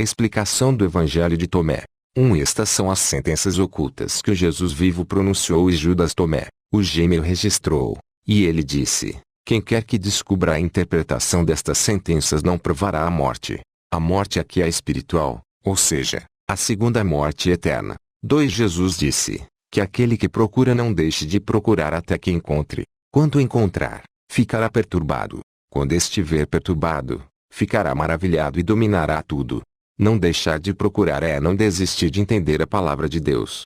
Explicação do Evangelho de Tomé. Estas são as sentenças ocultas que o Jesus vivo pronunciou e Judas Tomé, o gêmeo, registrou. E ele disse: quem quer que descubra a interpretação destas sentenças não provará a morte. A morte aqui é espiritual, ou seja, a segunda morte eterna. 2 Jesus disse que aquele que procura não deixe de procurar até que encontre. Quando encontrar, ficará perturbado. Quando estiver perturbado, ficará maravilhado e dominará tudo. Não deixar de procurar é não desistir de entender a palavra de Deus.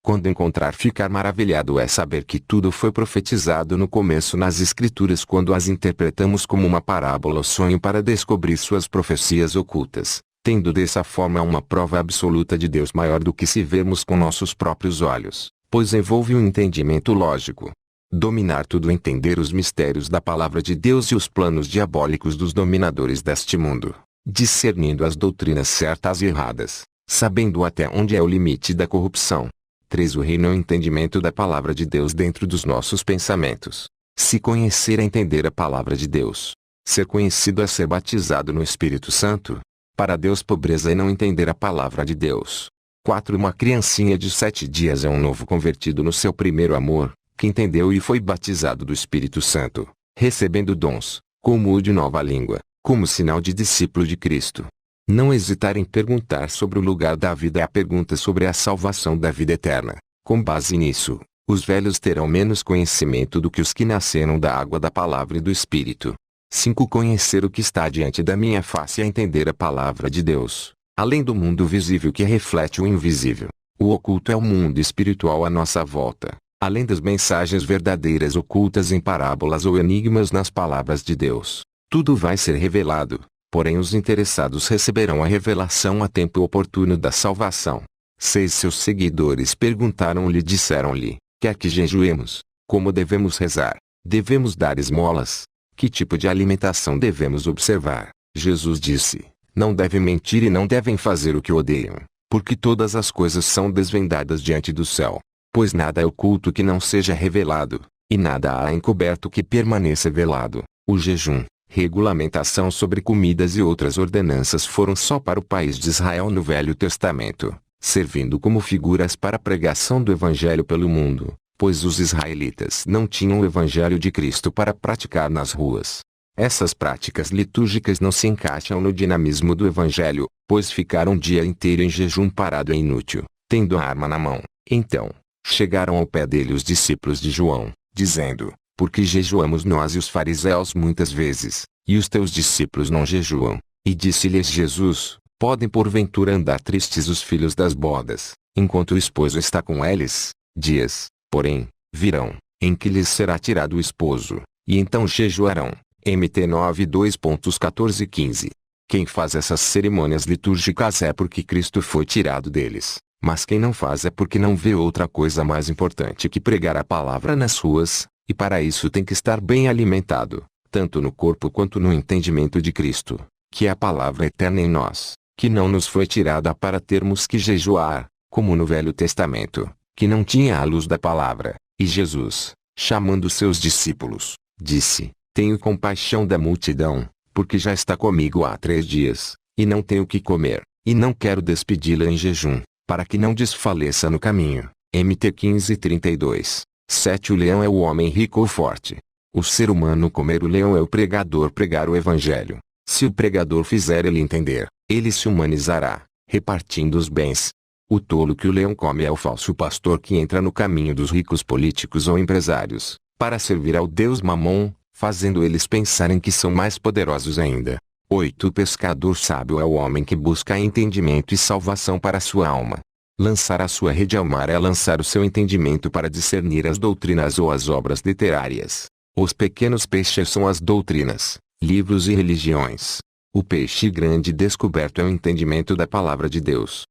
Quando encontrar, ficar maravilhado é saber que tudo foi profetizado no começo nas Escrituras quando as interpretamos como uma parábola ou sonho para descobrir suas profecias ocultas, tendo dessa forma uma prova absoluta de Deus maior do que se vermos com nossos próprios olhos, pois envolve um entendimento lógico. Dominar tudo, entender os mistérios da palavra de Deus e os planos diabólicos dos dominadores deste mundo, discernindo as doutrinas certas e erradas, sabendo até onde é o limite da corrupção. 3. O reino é o entendimento da palavra de Deus dentro dos nossos pensamentos. Se conhecer é entender a palavra de Deus. Ser conhecido é ser batizado no Espírito Santo. Para Deus, pobreza é não entender a palavra de Deus. 4. Uma criancinha de 7 dias é um novo convertido no seu primeiro amor, que entendeu e foi batizado do Espírito Santo, recebendo dons, como o de nova língua, como sinal de discípulo de Cristo. Não hesitar em perguntar sobre o lugar da vida é a pergunta sobre a salvação da vida eterna. Com base nisso, os velhos terão menos conhecimento do que os que nasceram da água da palavra e do Espírito. 5. Conhecer o que está diante da minha face é entender a palavra de Deus, além do mundo visível que reflete o invisível. O oculto é o mundo espiritual à nossa volta, além das mensagens verdadeiras ocultas em parábolas ou enigmas nas palavras de Deus. Tudo vai ser revelado. Porém os interessados receberão a revelação a tempo oportuno da salvação. 6. Seus seguidores perguntaram-lhe e disseram-lhe: quer que jejuemos? Como devemos rezar? Devemos dar esmolas? Que tipo de alimentação devemos observar? Jesus disse: não devem mentir e não devem fazer o que odeiam, porque todas as coisas são desvendadas diante do céu. Pois nada é oculto que não seja revelado, e nada há encoberto que permaneça velado. O jejum, regulamentação sobre comidas e outras ordenanças foram só para o país de Israel no Velho Testamento, servindo como figuras para a pregação do Evangelho pelo mundo, pois os israelitas não tinham o Evangelho de Cristo para praticar nas ruas. Essas práticas litúrgicas não se encaixam no dinamismo do Evangelho, pois ficar um dia inteiro em jejum parado é inútil, tendo a arma na mão. Então, chegaram ao pé dele os discípulos de João, dizendo: por que jejuamos nós e os fariseus muitas vezes, e os teus discípulos não jejuam? E disse-lhes Jesus: podem porventura andar tristes os filhos das bodas, enquanto o esposo está com eles? Dias, porém, virão, em que lhes será tirado o esposo, e então jejuarão. Mt 9 2.14 e 15. Quem faz essas cerimônias litúrgicas é porque Cristo foi tirado deles, mas quem não faz é porque não vê outra coisa mais importante que pregar a palavra nas ruas. E para isso tem que estar bem alimentado, tanto no corpo quanto no entendimento de Cristo, que é a palavra eterna em nós, que não nos foi tirada para termos que jejuar, como no Velho Testamento, que não tinha a luz da palavra. E Jesus, chamando seus discípulos, disse: tenho compaixão da multidão, porque já está comigo há 3 dias, e não tenho o que comer, e não quero despedi-la em jejum, para que não desfaleça no caminho. Mt 15:32. 7. O leão é o homem rico ou forte. O ser humano comer o leão é o pregador pregar o Evangelho. Se o pregador fizer ele entender, ele se humanizará, repartindo os bens. O tolo que o leão come é o falso pastor que entra no caminho dos ricos políticos ou empresários, para servir ao Deus Mamon, fazendo eles pensarem que são mais poderosos ainda. 8. O pescador sábio é o homem que busca entendimento e salvação para a sua alma. Lançar a sua rede ao mar é lançar o seu entendimento para discernir as doutrinas ou as obras literárias. Os pequenos peixes são as doutrinas, livros e religiões. O peixe grande descoberto é o entendimento da palavra de Deus.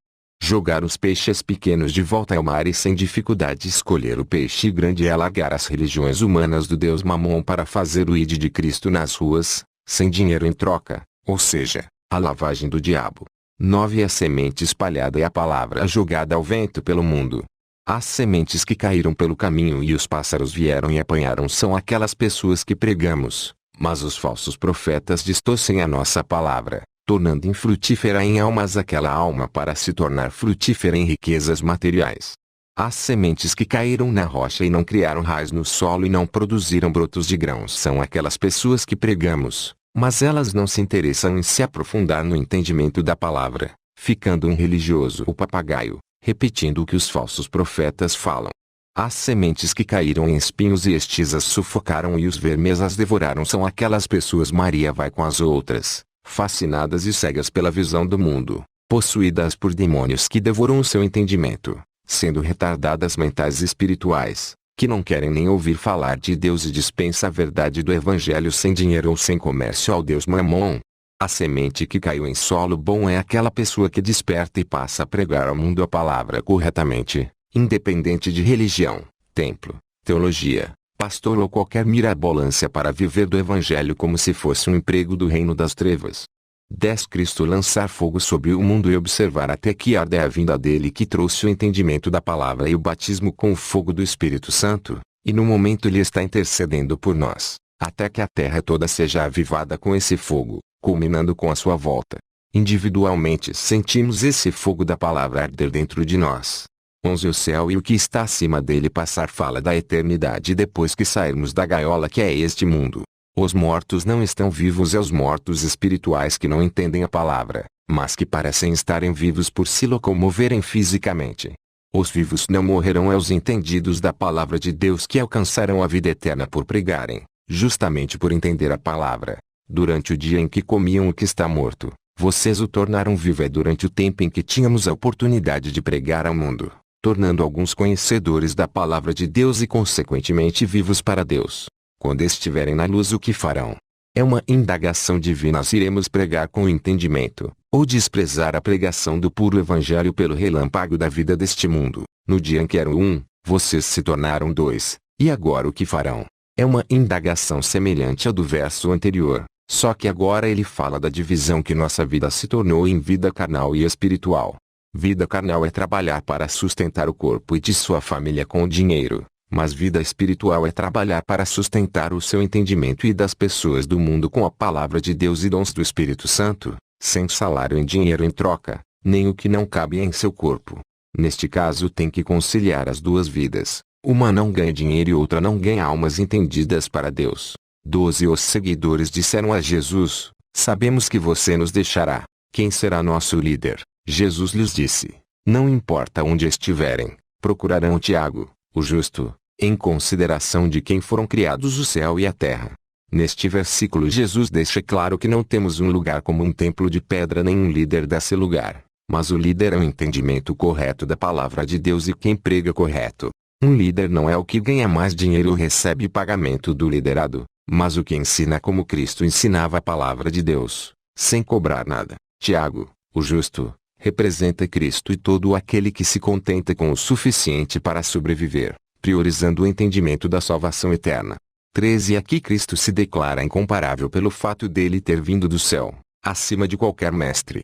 Jogar os peixes pequenos de volta ao mar e sem dificuldade escolher o peixe grande é largar as religiões humanas do Deus Mamon para fazer o ide de Cristo nas ruas, sem dinheiro em troca, ou seja, a lavagem do diabo. 9. A semente espalhada é a palavra jogada ao vento pelo mundo. As sementes que caíram pelo caminho e os pássaros vieram e apanharam são aquelas pessoas que pregamos, mas os falsos profetas distorcem a nossa palavra, tornando infrutífera em almas aquela alma para se tornar frutífera em riquezas materiais. As sementes que caíram na rocha e não criaram raiz no solo e não produziram brotos de grãos são aquelas pessoas que pregamos, mas elas não se interessam em se aprofundar no entendimento da palavra, ficando um religioso ou papagaio, repetindo o que os falsos profetas falam. As sementes que caíram em espinhos e estes as sufocaram e os vermes as devoraram são aquelas pessoas. Maria vai com as outras, fascinadas e cegas pela visão do mundo, possuídas por demônios que devoram o seu entendimento, sendo retardadas mentais e espirituais, que não querem nem ouvir falar de Deus e dispensa a verdade do Evangelho sem dinheiro ou sem comércio ao Deus Mamon. A semente que caiu em solo bom é aquela pessoa que desperta e passa a pregar ao mundo a palavra corretamente, independente de religião, templo, teologia, pastor ou qualquer mirabolância para viver do Evangelho como se fosse um emprego do reino das trevas. 10 Cristo lançar fogo sobre o mundo e observar até que arde a vinda dele que trouxe o entendimento da palavra e o batismo com o fogo do Espírito Santo, e no momento ele está intercedendo por nós, até que a terra toda seja avivada com esse fogo, culminando com a sua volta. Individualmente sentimos esse fogo da palavra arder dentro de nós. 11 O céu e o que está acima dele passar fala da eternidade depois que sairmos da gaiola que é este mundo. Os mortos não estão vivos e os mortos espirituais que não entendem a palavra, mas que parecem estarem vivos por se locomoverem fisicamente. Os vivos não morrerão é os entendidos da palavra de Deus que alcançarão a vida eterna por pregarem, justamente por entender a palavra. Durante o dia em que comiam o que está morto, vocês o tornaram vivo é durante o tempo em que tínhamos a oportunidade de pregar ao mundo, tornando alguns conhecedores da palavra de Deus e consequentemente vivos para Deus. Quando estiverem na luz o que farão? É uma indagação divina se iremos pregar com entendimento, ou desprezar a pregação do puro evangelho pelo relâmpago da vida deste mundo. No dia em que eram um, vocês se tornaram dois, e agora o que farão? É uma indagação semelhante à do verso anterior, só que agora ele fala da divisão que nossa vida se tornou em vida carnal e espiritual. Vida carnal é trabalhar para sustentar o corpo e de sua família com o dinheiro. Mas vida espiritual é trabalhar para sustentar o seu entendimento e das pessoas do mundo com a palavra de Deus e dons do Espírito Santo, sem salário em dinheiro em troca, nem o que não cabe em seu corpo. Neste caso tem que conciliar as duas vidas. Uma não ganha dinheiro e outra não ganha almas entendidas para Deus. 12 Os seguidores disseram a Jesus: Sabemos que você nos deixará. Quem será nosso líder? Jesus lhes disse: Não importa onde estiverem, procurarão Tiago, o justo, em consideração de quem foram criados o céu e a terra. Neste versículo Jesus deixa claro que não temos um lugar como um templo de pedra nem um líder desse lugar, mas o líder é o entendimento correto da palavra de Deus e quem prega correto. Um líder não é o que ganha mais dinheiro ou recebe pagamento do liderado, mas o que ensina como Cristo ensinava a palavra de Deus, sem cobrar nada. Tiago, o justo, representa Cristo e todo aquele que se contenta com o suficiente para sobreviver, priorizando o entendimento da salvação eterna. 13 Aqui Cristo se declara incomparável pelo fato dele ter vindo do céu, acima de qualquer mestre.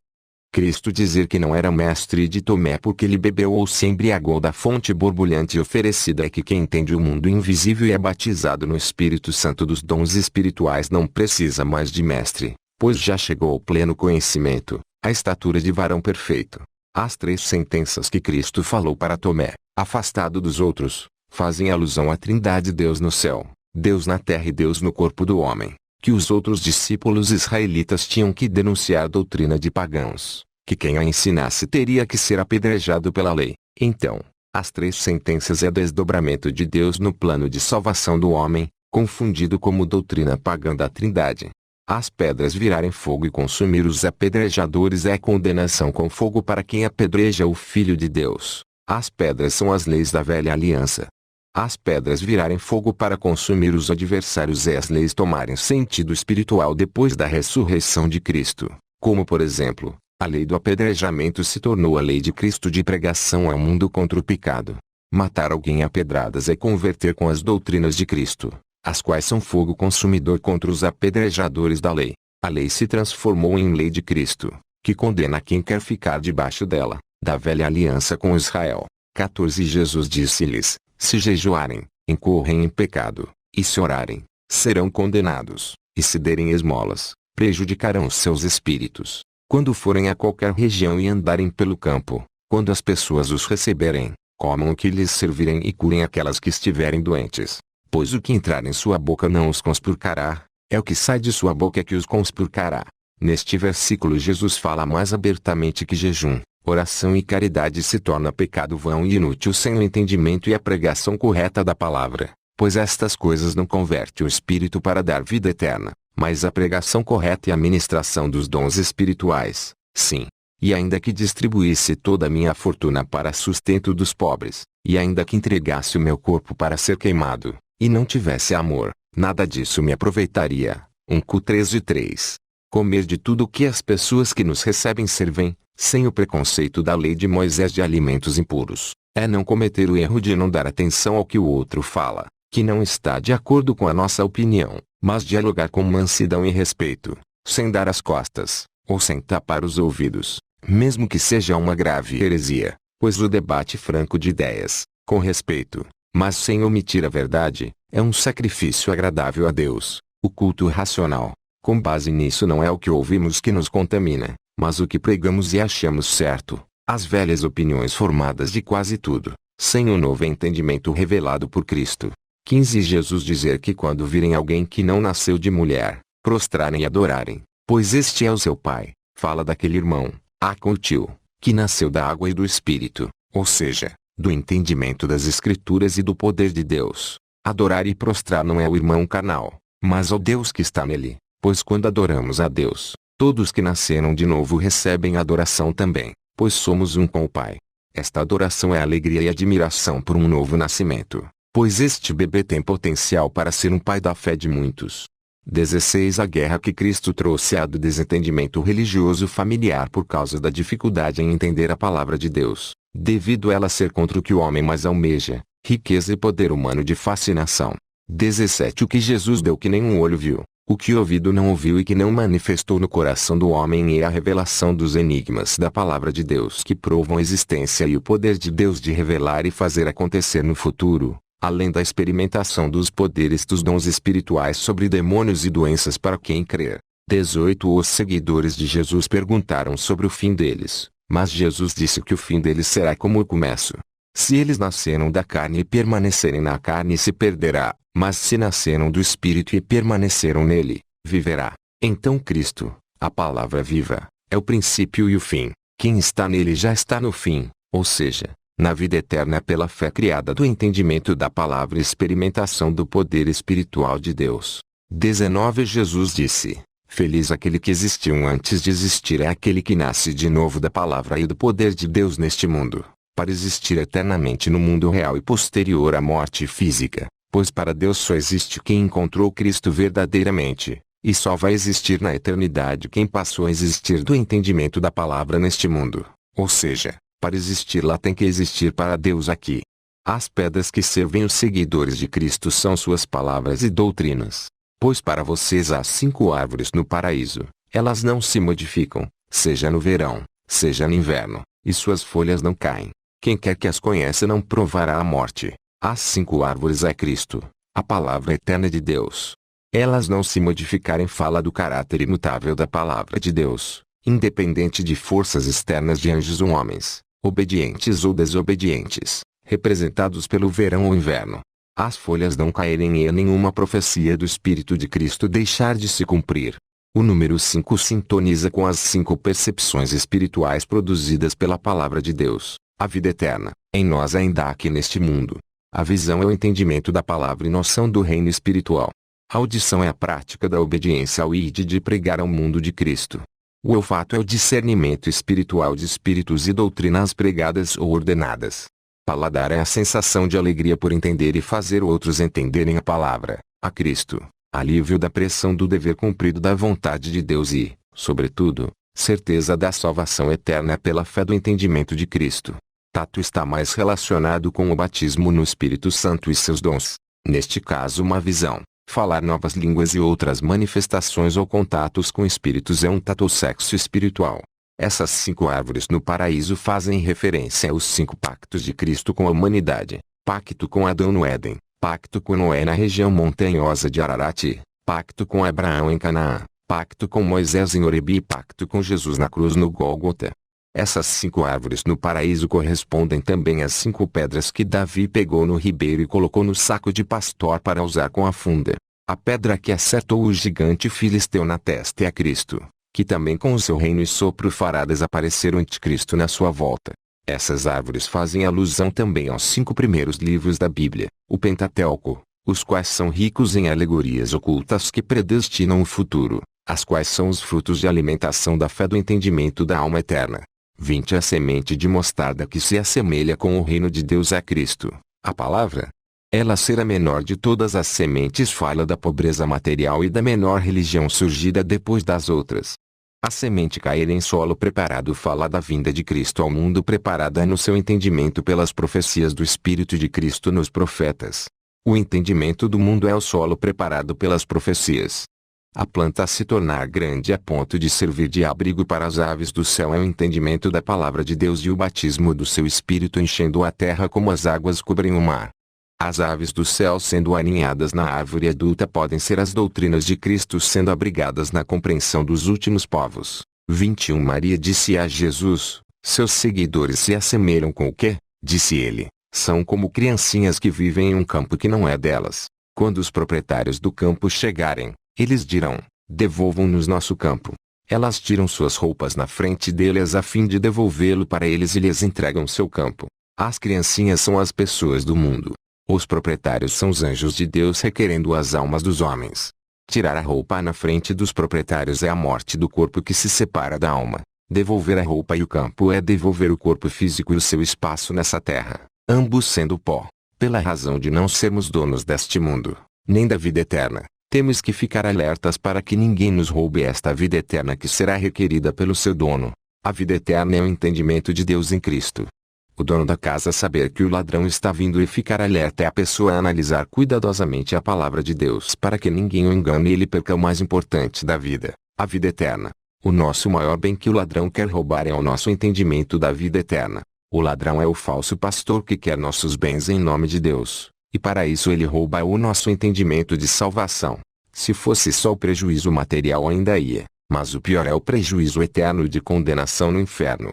Cristo dizer que não era mestre de Tomé porque ele bebeu ou se embriagou da fonte borbulhante oferecida é que quem entende o mundo invisível e é batizado no Espírito Santo dos dons espirituais não precisa mais de mestre, pois já chegou ao pleno conhecimento, a estatura de varão perfeito. As 3 sentenças que Cristo falou para Tomé, afastado dos outros, fazem alusão à Trindade: Deus no céu, Deus na terra e Deus no corpo do homem, que os outros discípulos israelitas tinham que denunciar a doutrina de pagãos, que quem a ensinasse teria que ser apedrejado pela lei. Então, as 3 sentenças é desdobramento de Deus no plano de salvação do homem, confundido como doutrina pagã da Trindade. As pedras virarem fogo e consumir os apedrejadores é condenação com fogo para quem apedreja o Filho de Deus. As pedras são as leis da velha aliança. As pedras virarem fogo para consumir os adversários é as leis tomarem sentido espiritual depois da ressurreição de Cristo, como por exemplo, a lei do apedrejamento se tornou a lei de Cristo de pregação ao mundo contra o pecado. Matar alguém a pedradas é converter com as doutrinas de Cristo, as quais são fogo consumidor contra os apedrejadores da lei. A lei se transformou em lei de Cristo, que condena quem quer ficar debaixo dela, da velha aliança com Israel. 14 Jesus disse-lhes: Se jejuarem, incorrem em pecado, e se orarem, serão condenados, e se derem esmolas, prejudicarão seus espíritos. Quando forem a qualquer região e andarem pelo campo, quando as pessoas os receberem, comam o que lhes servirem e curem aquelas que estiverem doentes. Pois o que entrar em sua boca não os conspurcará, é o que sai de sua boca que os conspurcará. Neste versículo Jesus fala mais abertamente que jejum, oração e caridade se torna pecado vão e inútil sem o entendimento e a pregação correta da palavra, pois estas coisas não convertem o espírito para dar vida eterna, mas a pregação correta e a ministração dos dons espirituais, sim. E ainda que distribuísse toda a minha fortuna para sustento dos pobres, e ainda que entregasse o meu corpo para ser queimado, e não tivesse amor, nada disso me aproveitaria. 1 Cu 13:3. Comer de tudo o que as pessoas que nos recebem servem, sem o preconceito da lei de Moisés de alimentos impuros, é não cometer o erro de não dar atenção ao que o outro fala, que não está de acordo com a nossa opinião, mas dialogar com mansidão e respeito, sem dar as costas, ou sem tapar os ouvidos, mesmo que seja uma grave heresia, pois o debate franco de ideias, com respeito, mas sem omitir a verdade, é um sacrifício agradável a Deus. O culto racional, com base nisso, não é o que ouvimos que nos contamina, mas o que pregamos e achamos certo. As velhas opiniões formadas de quase tudo, sem o novo entendimento revelado por Cristo. 15 Jesus dizer que quando virem alguém que não nasceu de mulher, prostrarem e adorarem, pois este é o seu pai, fala daquele irmão, com o tio, que nasceu da água e do Espírito, ou seja, do entendimento das Escrituras e do poder de Deus. Adorar e prostrar não é o irmão carnal, mas ao Deus que está nele, pois quando adoramos a Deus, todos que nasceram de novo recebem adoração também, pois somos um com o Pai. Esta adoração é alegria e admiração por um novo nascimento, pois este bebê tem potencial para ser um pai da fé de muitos. 16 A guerra que Cristo trouxe é a do desentendimento religioso familiar por causa da dificuldade em entender a palavra de Deus, devido a ela ser contra o que o homem mais almeja, riqueza e poder humano de fascinação. 17 O que Jesus deu que nenhum olho viu, o que o ouvido não ouviu e que não manifestou no coração do homem é a revelação dos enigmas da palavra de Deus que provam a existência e o poder de Deus de revelar e fazer acontecer no futuro, além da experimentação dos poderes dos dons espirituais sobre demônios e doenças para quem crer. 18 Os seguidores de Jesus perguntaram sobre o fim deles, mas Jesus disse que o fim deles será como o começo. Se eles nasceram da carne e permanecerem na carne se perderá, mas se nasceram do Espírito e permaneceram nele, viverá. Então Cristo, a palavra viva, é o princípio e o fim. Quem está nele já está no fim, ou seja, na vida eterna pela fé criada do entendimento da palavra e experimentação do poder espiritual de Deus. 19 Jesus disse, feliz aquele que existiu antes de existir é aquele que nasce de novo da palavra e do poder de Deus neste mundo, para existir eternamente no mundo real e posterior à morte física, pois para Deus só existe quem encontrou Cristo verdadeiramente, e só vai existir na eternidade quem passou a existir do entendimento da palavra neste mundo, ou seja, para existir lá tem que existir para Deus aqui. As pedras que servem os seguidores de Cristo são suas palavras e doutrinas. Pois para vocês há 5 árvores no paraíso, elas não se modificam, seja no verão, seja no inverno, e suas folhas não caem. Quem quer que as conheça não provará a morte. As 5 árvores é Cristo, a palavra eterna de Deus. Elas não se modificarem fala do caráter imutável da palavra de Deus, independente de forças externas de anjos ou homens, obedientes ou desobedientes, representados pelo verão ou inverno. As folhas não caírem e nenhuma profecia do Espírito de Cristo deixar de se cumprir. O número 5 sintoniza com as 5 percepções espirituais produzidas pela palavra de Deus, a vida eterna, em nós ainda aqui neste mundo. A visão é o entendimento da palavra e noção do reino espiritual. A audição é a prática da obediência ao ide de pregar ao mundo de Cristo. O olfato é o discernimento espiritual de espíritos e doutrinas pregadas ou ordenadas. Paladar é a sensação de alegria por entender e fazer outros entenderem a palavra, a Cristo, alívio da pressão do dever cumprido da vontade de Deus e, sobretudo, certeza da salvação eterna pela fé do entendimento de Cristo. Tato está mais relacionado com o batismo no Espírito Santo e seus dons, neste caso uma visão. Falar novas línguas e outras manifestações ou contatos com espíritos é um tato-sexo espiritual. Essas 5 árvores no paraíso fazem referência aos 5 pactos de Cristo com a humanidade. Pacto com Adão no Éden, pacto com Noé na região montanhosa de Ararat, pacto com Abraão em Canaã, pacto com Moisés em Horebe e pacto com Jesus na cruz no Gólgota. Essas 5 árvores no paraíso correspondem também às 5 pedras que Davi pegou no ribeiro e colocou no saco de pastor para usar com a funda. A pedra que acertou o gigante filisteu na testa é a Cristo, que também com o seu reino e sopro fará desaparecer o anticristo na sua volta. Essas árvores fazem alusão também aos 5 primeiros livros da Bíblia, o Pentateuco, os quais são ricos em alegorias ocultas que predestinam o futuro, as quais são os frutos de alimentação da fé do entendimento da alma eterna. 20 A semente de mostarda que se assemelha com o reino de Deus é Cristo, a palavra. Ela ser a menor de todas as sementes fala da pobreza material e da menor religião surgida depois das outras. A semente cair em solo preparado fala da vinda de Cristo ao mundo preparada no seu entendimento pelas profecias do Espírito de Cristo nos profetas. O entendimento do mundo é o solo preparado pelas profecias. A planta a se tornar grande a ponto de servir de abrigo para as aves do céu é o entendimento da palavra de Deus e o batismo do seu Espírito enchendo a terra como as águas cobrem o mar. As aves do céu sendo aninhadas na árvore adulta podem ser as doutrinas de Cristo sendo abrigadas na compreensão dos últimos povos. 21 Maria disse a Jesus, seus seguidores se assemelham com o quê? Disse ele, são como criancinhas que vivem em um campo que não é delas. Quando os proprietários do campo chegarem, eles dirão, devolvam-nos nosso campo. Elas tiram suas roupas na frente deles a fim de devolvê-lo para eles e lhes entregam seu campo. As criancinhas são as pessoas do mundo. Os proprietários são os anjos de Deus requerendo as almas dos homens. Tirar a roupa na frente dos proprietários é a morte do corpo que se separa da alma. Devolver a roupa e o campo é devolver o corpo físico e o seu espaço nessa terra, ambos sendo pó. Pela razão de não sermos donos deste mundo, nem da vida eterna, temos que ficar alertas para que ninguém nos roube esta vida eterna que será requerida pelo seu dono. A vida eterna é o entendimento de Deus em Cristo. O dono da casa saber que o ladrão está vindo e ficar alerta é a pessoa a analisar cuidadosamente a palavra de Deus para que ninguém o engane e ele perca o mais importante da vida, a vida eterna. O nosso maior bem que o ladrão quer roubar é o nosso entendimento da vida eterna. O ladrão é o falso pastor que quer nossos bens em nome de Deus, e para isso ele rouba o nosso entendimento de salvação. Se fosse só o prejuízo material ainda ia, mas o pior é o prejuízo eterno de condenação no inferno.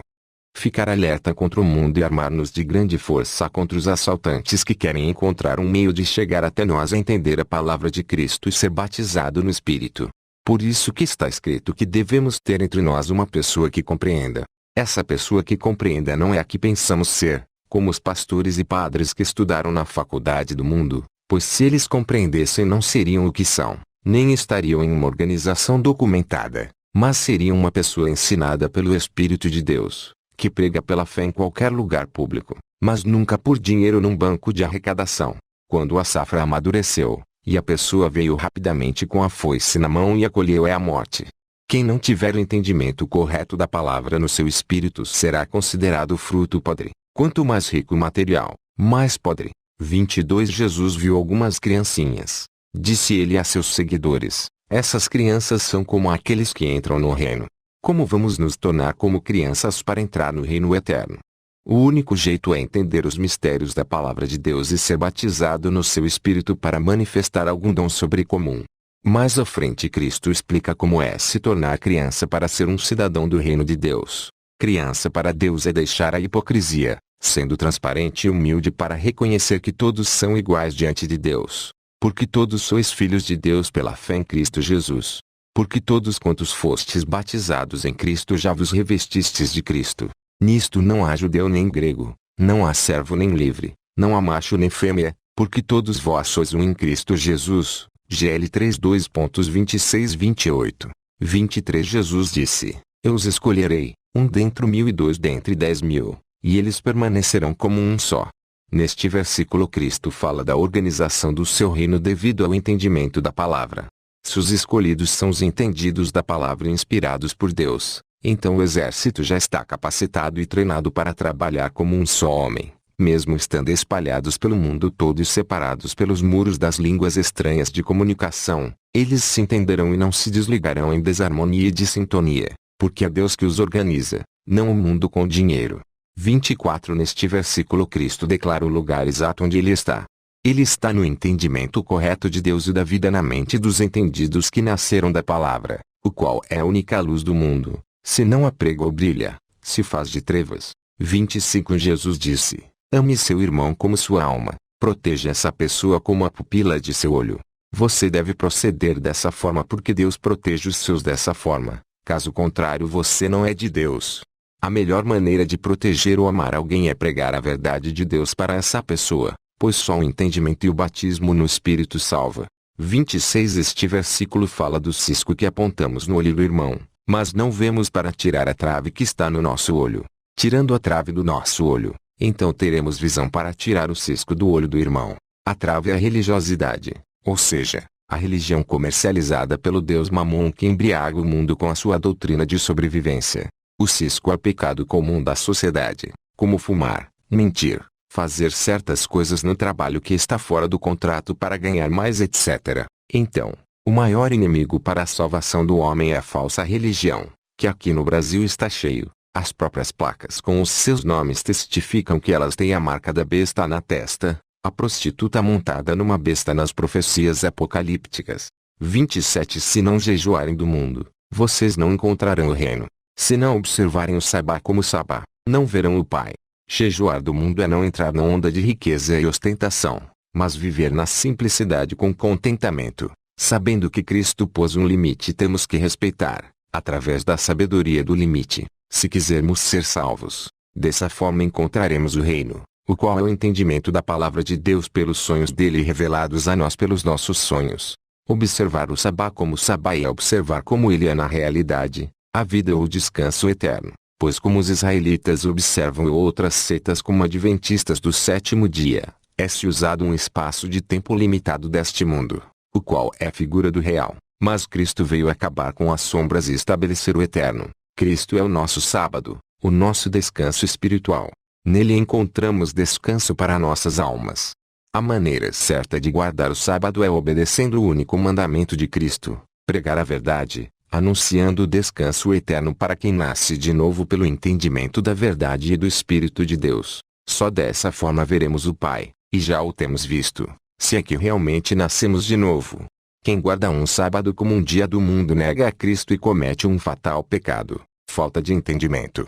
Ficar alerta contra o mundo e armar-nos de grande força contra os assaltantes que querem encontrar um meio de chegar até nós a entender a palavra de Cristo e ser batizado no Espírito. Por isso que está escrito que devemos ter entre nós uma pessoa que compreenda. Essa pessoa que compreenda não é a que pensamos ser, como os pastores e padres que estudaram na faculdade do mundo, pois se eles compreendessem não seriam o que são, nem estariam em uma organização documentada, mas seriam uma pessoa ensinada pelo Espírito de Deus, que prega pela fé em qualquer lugar público, mas nunca por dinheiro num banco de arrecadação. Quando a safra amadureceu, e a pessoa veio rapidamente com a foice na mão e a colheu é a morte. Quem não tiver o entendimento correto da palavra no seu espírito será considerado fruto podre. Quanto mais rico o material, mais podre. 22 Jesus viu algumas criancinhas. Disse ele a seus seguidores, essas crianças são como aqueles que entram no reino. Como vamos nos tornar como crianças para entrar no reino eterno? O único jeito é entender os mistérios da palavra de Deus e ser batizado no seu espírito para manifestar algum dom sobrecomum. Mais à frente Cristo explica como é se tornar criança para ser um cidadão do reino de Deus. Criança para Deus é deixar a hipocrisia, sendo transparente e humilde para reconhecer que todos são iguais diante de Deus. Porque todos sois filhos de Deus pela fé em Cristo Jesus. Porque todos quantos fostes batizados em Cristo já vos revestistes de Cristo. Nisto não há judeu nem grego, não há servo nem livre, não há macho nem fêmea, porque todos vós sois um em Cristo Jesus. GL 3:2.26-28. 23 Jesus disse, eu os escolherei, um dentre 1000 e 2 dentre 10.000, e eles permanecerão como um só. Neste versículo Cristo fala da organização do seu reino devido ao entendimento da palavra. Se os escolhidos são os entendidos da palavra inspirados por Deus, então o exército já está capacitado e treinado para trabalhar como um só homem, mesmo estando espalhados pelo mundo todo e separados pelos muros das línguas estranhas de comunicação, eles se entenderão e não se desligarão em desarmonia e dissintonia, porque é Deus que os organiza, não o mundo com dinheiro. 24 Neste versículo Cristo declara o lugar exato onde ele está. Ele está no entendimento correto de Deus e da vida na mente dos entendidos que nasceram da palavra, o qual é a única luz do mundo, se não a prega ou brilha, se faz de trevas. 25 Jesus disse, ame seu irmão como sua alma, proteja essa pessoa como a pupila de seu olho. Você deve proceder dessa forma porque Deus protege os seus dessa forma, caso contrário você não é de Deus. A melhor maneira de proteger ou amar alguém é pregar a verdade de Deus para essa pessoa, pois só o entendimento e o batismo no Espírito salva. 26 Este versículo fala do cisco que apontamos no olho do irmão, mas não vemos para tirar a trave que está no nosso olho. Tirando a trave do nosso olho, então teremos visão para tirar o cisco do olho do irmão. A trave é a religiosidade, ou seja, a religião comercializada pelo Deus Mamon que embriaga o mundo com a sua doutrina de sobrevivência. O cisco é o pecado comum da sociedade, como fumar, mentir, fazer certas coisas no trabalho que está fora do contrato para ganhar mais etc. Então, o maior inimigo para a salvação do homem é a falsa religião, que aqui no Brasil está cheio. As próprias placas com os seus nomes testificam que elas têm a marca da besta na testa, a prostituta montada numa besta nas profecias apocalípticas. 27 Se não jejuarem do mundo, vocês não encontrarão o reino. Se não observarem o sabá como sabá, não verão o Pai. Jejuar do mundo é não entrar na onda de riqueza e ostentação, mas viver na simplicidade com contentamento, sabendo que Cristo pôs um limite e temos que respeitar, através da sabedoria do limite, se quisermos ser salvos. Dessa forma encontraremos o reino, o qual é o entendimento da palavra de Deus pelos sonhos dele revelados a nós pelos nossos sonhos. Observar o sabá como sabá é observar como ele é na realidade, a vida ou o descanso eterno, pois como os israelitas observam e outras seitas como adventistas do sétimo dia, é-se usado um espaço de tempo limitado deste mundo, o qual é a figura do real, mas Cristo veio acabar com as sombras e estabelecer o eterno. Cristo é o nosso sábado, o nosso descanso espiritual. Nele encontramos descanso para nossas almas. A maneira certa de guardar o sábado é obedecendo o único mandamento de Cristo, pregar a verdade, anunciando o descanso eterno para quem nasce de novo pelo entendimento da verdade e do Espírito de Deus. Só dessa forma veremos o Pai, e já o temos visto, se é que realmente nascemos de novo. Quem guarda um sábado como um dia do mundo nega a Cristo e comete um fatal pecado, falta de entendimento.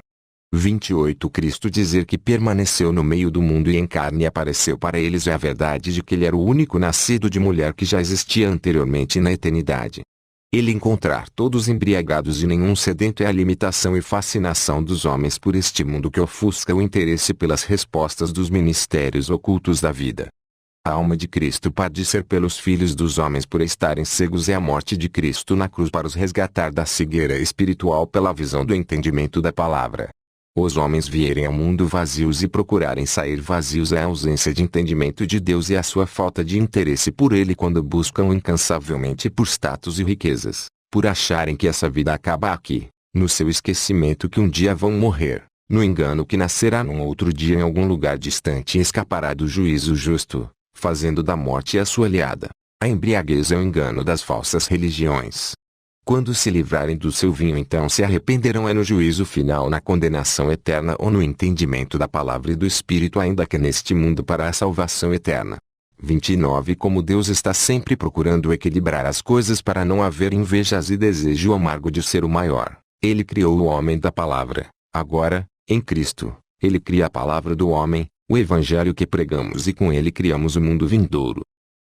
28 Cristo dizer que permaneceu no meio do mundo e em carne apareceu para eles é a verdade de que ele era o único nascido de mulher que já existia anteriormente na eternidade. Ele encontrar todos embriagados e nenhum sedento é a limitação e fascinação dos homens por este mundo que ofusca o interesse pelas respostas dos ministérios ocultos da vida. A alma de Cristo pode ser pelos filhos dos homens por estarem cegos é a morte de Cristo na cruz para os resgatar da cegueira espiritual pela visão do entendimento da palavra. Os homens vierem ao mundo vazios e procurarem sair vazios é a ausência de entendimento de Deus e a sua falta de interesse por Ele quando buscam incansavelmente por status e riquezas, por acharem que essa vida acaba aqui, no seu esquecimento que um dia vão morrer, no engano que nascerá num outro dia em algum lugar distante e escapará do juízo justo, fazendo da morte a sua aliada. A embriaguez é o engano das falsas religiões. Quando se livrarem do seu vinho então se arrependerão é no juízo final na condenação eterna ou no entendimento da palavra e do Espírito ainda que neste mundo para a salvação eterna. 29 Como Deus está sempre procurando equilibrar as coisas para não haver invejas e desejo amargo de ser o maior, Ele criou o homem da palavra. Agora, em Cristo, Ele cria a palavra do homem, o Evangelho que pregamos e com ele criamos o mundo vindouro.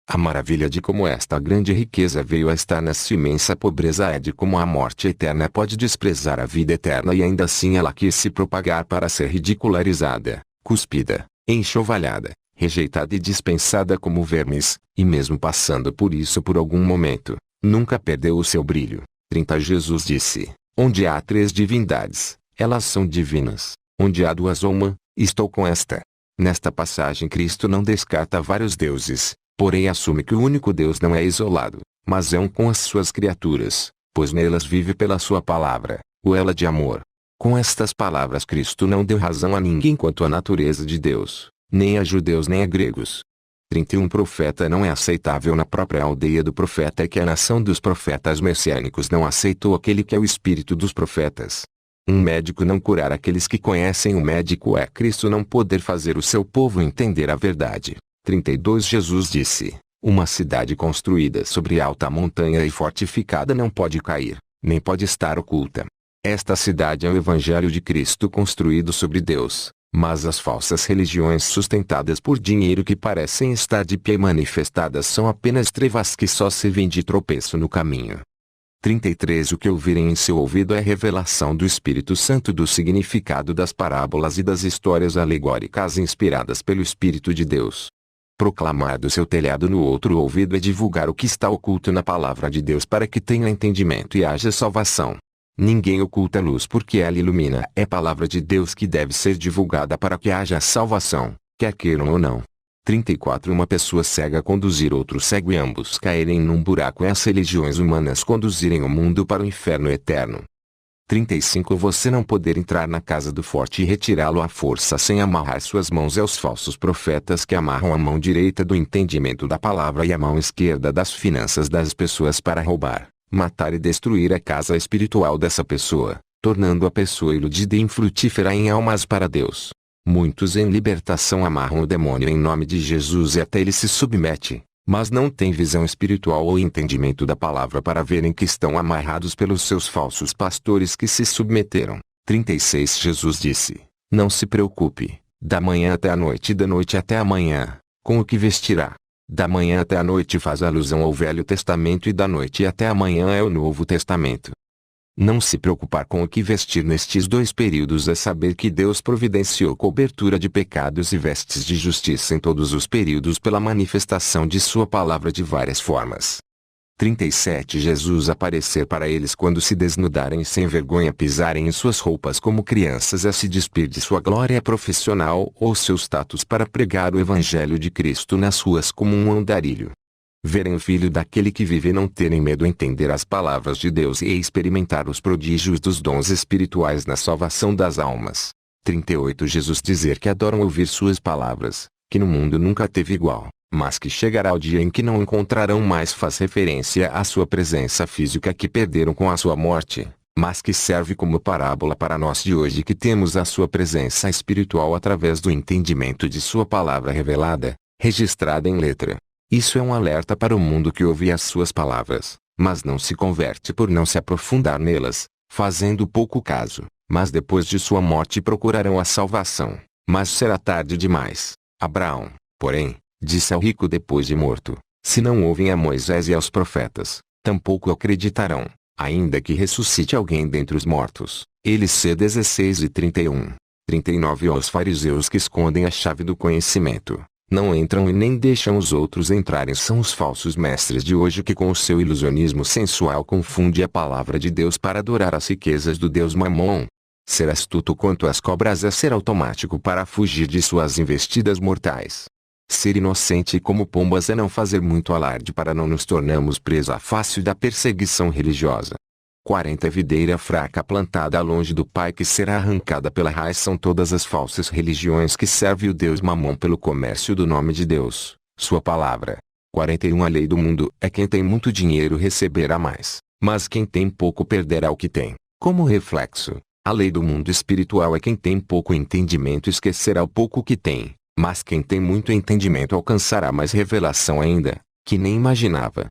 A maravilha de como esta grande riqueza veio a estar nessa imensa pobreza é de como a morte eterna pode desprezar a vida eterna e ainda assim ela quis se propagar para ser ridicularizada, cuspida, enxovalhada, rejeitada e dispensada como vermes, e mesmo passando por isso por algum momento, nunca perdeu o seu brilho. 30 Jesus disse, onde há 3 divindades, elas são divinas, onde há 2 ou uma, estou com esta. Nesta passagem Cristo não descarta vários deuses, porém assume que o único Deus não é isolado, mas é um com as suas criaturas, pois nelas vive pela sua palavra, o ela de amor. Com estas palavras Cristo não deu razão a ninguém quanto à natureza de Deus, nem a judeus nem a gregos. 31 Profeta não é aceitável na própria aldeia do profeta é que a nação dos profetas messiânicos não aceitou aquele que é o espírito dos profetas. Um médico não curar aqueles que conhecem o médico é Cristo não poder fazer o seu povo entender a verdade. 32 Jesus disse, uma cidade construída sobre alta montanha e fortificada não pode cair, nem pode estar oculta. Esta cidade é o Evangelho de Cristo construído sobre Deus, mas as falsas religiões sustentadas por dinheiro que parecem estar de pé e manifestadas são apenas trevas que só servem de tropeço no caminho. 33 O que ouvirem em seu ouvido é revelação do Espírito Santo do significado das parábolas e das histórias alegóricas inspiradas pelo Espírito de Deus. Proclamar do seu telhado no outro ouvido é divulgar o que está oculto na palavra de Deus para que tenha entendimento e haja salvação. Ninguém oculta a luz porque ela ilumina. É a palavra de Deus que deve ser divulgada para que haja salvação, quer queiram ou não. 34 Uma pessoa cega conduzir outro cego e ambos caírem num buraco. As religiões humanas conduzirem o mundo para o inferno eterno. 35 Você não poder entrar na casa do forte e retirá-lo à força sem amarrar suas mãos aos falsos profetas que amarram a mão direita do entendimento da palavra e a mão esquerda das finanças das pessoas para roubar, matar e destruir a casa espiritual dessa pessoa, tornando a pessoa iludida e infrutífera em almas para Deus. Muitos em libertação amarram o demônio em nome de Jesus e até ele se submete, mas não têm visão espiritual ou entendimento da palavra para verem que estão amarrados pelos seus falsos pastores que se submeteram. 36 Jesus disse: Não se preocupe, da manhã até a noite e da noite até a manhã, com o que vestirá. Da manhã até a noite faz alusão ao Velho Testamento e da noite até a manhã é o Novo Testamento. Não se preocupar com o que vestir nestes dois períodos é saber que Deus providenciou cobertura de pecados e vestes de justiça em todos os períodos pela manifestação de sua palavra de várias formas. 37 Jesus aparecer para eles quando se desnudarem e sem vergonha pisarem em suas roupas como crianças a se despir de sua glória profissional ou seu status para pregar o Evangelho de Cristo nas ruas como um andarilho. Verem o Filho daquele que vive e não terem medo entender as palavras de Deus e experimentar os prodígios dos dons espirituais na salvação das almas. 38 Jesus dizer que adoram ouvir suas palavras, que no mundo nunca teve igual, mas que chegará o dia em que não encontrarão mais. Faz referência à sua presença física que perderam com a sua morte, mas que serve como parábola para nós de hoje que temos a sua presença espiritual através do entendimento de sua palavra revelada, registrada em letra. Isso é um alerta para o mundo que ouve as suas palavras, mas não se converte por não se aprofundar nelas, fazendo pouco caso, mas depois de sua morte procurarão a salvação, mas será tarde demais. Abraão, porém, disse ao rico depois de morto: se não ouvem a Moisés e aos profetas, tampouco acreditarão, ainda que ressuscite alguém dentre os mortos. Eles C 16 e 31. 39 Aos fariseus que escondem a chave do conhecimento, não entram e nem deixam os outros entrarem são os falsos mestres de hoje que com o seu ilusionismo sensual confunde a palavra de Deus para adorar as riquezas do Deus Mamon. Ser astuto quanto às cobras é ser automático para fugir de suas investidas mortais. Ser inocente como pombas é não fazer muito alarde para não nos tornarmos presa fácil da perseguição religiosa. 40 Videira fraca plantada longe do Pai que será arrancada pela raiz são todas as falsas religiões que servem o Deus Mamon pelo comércio do nome de Deus, sua palavra. 41 A lei do mundo é quem tem muito dinheiro receberá mais, mas quem tem pouco perderá o que tem. Como reflexo, a lei do mundo espiritual é quem tem pouco entendimento esquecerá o pouco que tem, mas quem tem muito entendimento alcançará mais revelação ainda, que nem imaginava.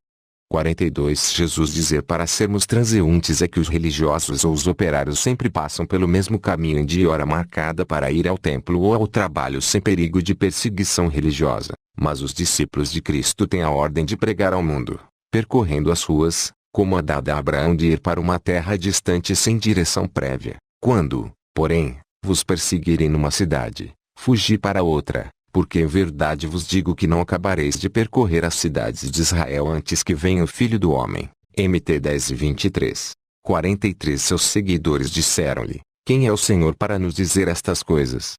42 Jesus dizer para sermos transeuntes é que os religiosos ou os operários sempre passam pelo mesmo caminho em dia e hora marcada para ir ao templo ou ao trabalho sem perigo de perseguição religiosa, mas os discípulos de Cristo têm a ordem de pregar ao mundo, percorrendo as ruas, como a dada a Abraão de ir para uma terra distante sem direção prévia. Quando, porém, vos perseguirem numa cidade, fugi para outra. Porque em verdade vos digo que não acabareis de percorrer as cidades de Israel antes que venha o Filho do Homem. Mt 10 e 23. 43 Seus seguidores disseram-lhe: Quem é o Senhor para nos dizer estas coisas?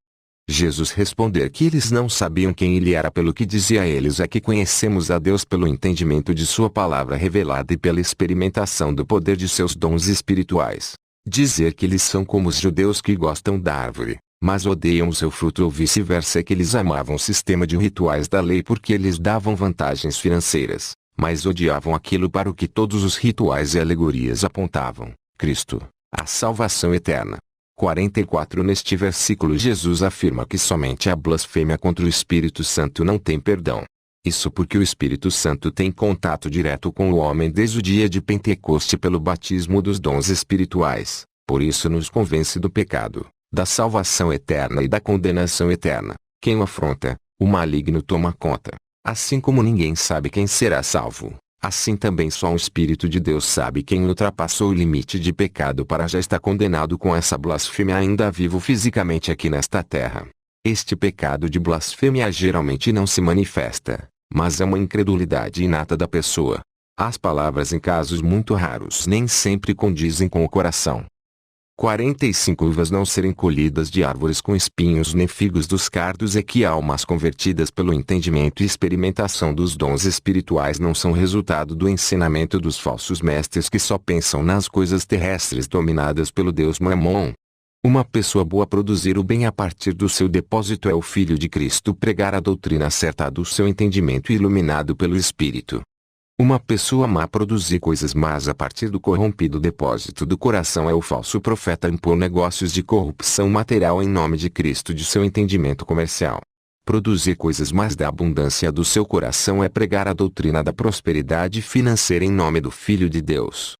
Jesus responder que eles não sabiam quem ele era pelo que dizia a eles é que conhecemos a Deus pelo entendimento de sua palavra revelada e pela experimentação do poder de seus dons espirituais. Dizer que eles são como os judeus que gostam da árvore, mas odeiam o seu fruto ou vice-versa é que eles amavam o sistema de rituais da lei porque eles davam vantagens financeiras, mas odiavam aquilo para o que todos os rituais e alegorias apontavam, Cristo, a salvação eterna. 44 Neste versículo Jesus afirma que somente a blasfêmia contra o Espírito Santo não tem perdão. Isso porque o Espírito Santo tem contato direto com o homem desde o dia de Pentecoste pelo batismo dos dons espirituais. Por isso nos convence do pecado, da salvação eterna e da condenação eterna. Quem o afronta, o maligno toma conta. Assim como ninguém sabe quem será salvo, assim também só o Espírito de Deus sabe quem ultrapassou o limite de pecado para já estar condenado com essa blasfêmia ainda vivo fisicamente aqui nesta terra. Este pecado de blasfêmia geralmente não se manifesta, mas é uma incredulidade inata da pessoa. As palavras em casos muito raros nem sempre condizem com o coração. 45 uvas não serem colhidas de árvores com espinhos nem figos dos cardos é que almas convertidas pelo entendimento e experimentação dos dons espirituais não são resultado do ensinamento dos falsos mestres que só pensam nas coisas terrestres dominadas pelo Deus Mamon. Uma pessoa boa produzir o bem a partir do seu depósito é o Filho de Cristo pregar a doutrina certa do seu entendimento iluminado pelo Espírito. Uma pessoa má produzir coisas más a partir do corrompido depósito do coração é o falso profeta impor negócios de corrupção material em nome de Cristo de seu entendimento comercial. Produzir coisas más da abundância do seu coração é pregar a doutrina da prosperidade financeira em nome do Filho de Deus.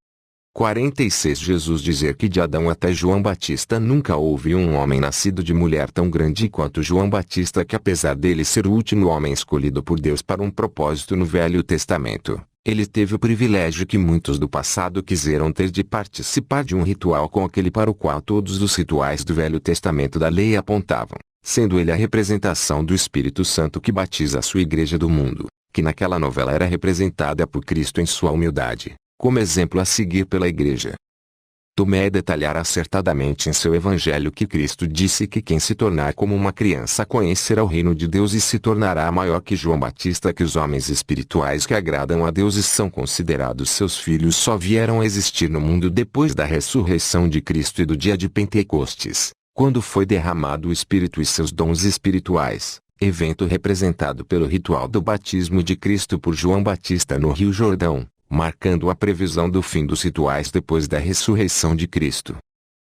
46 Jesus dizer que de Adão até João Batista nunca houve um homem nascido de mulher tão grande quanto João Batista que apesar dele ser o último homem escolhido por Deus para um propósito no Velho Testamento, ele teve o privilégio que muitos do passado quiseram ter de participar de um ritual com aquele para o qual todos os rituais do Velho Testamento da lei apontavam, sendo ele a representação do Espírito Santo que batiza a sua igreja do mundo, que naquela novela era representada por Cristo em sua humildade, como exemplo a seguir pela igreja. Tomé detalhará acertadamente em seu evangelho que Cristo disse que quem se tornar como uma criança conhecerá o reino de Deus e se tornará maior que João Batista, que os homens espirituais que agradam a Deus e são considerados seus filhos só vieram a existir no mundo depois da ressurreição de Cristo e do dia de Pentecostes, quando foi derramado o Espírito e seus dons espirituais, evento representado pelo ritual do batismo de Cristo por João Batista no Rio Jordão, marcando a previsão do fim dos rituais depois da ressurreição de Cristo.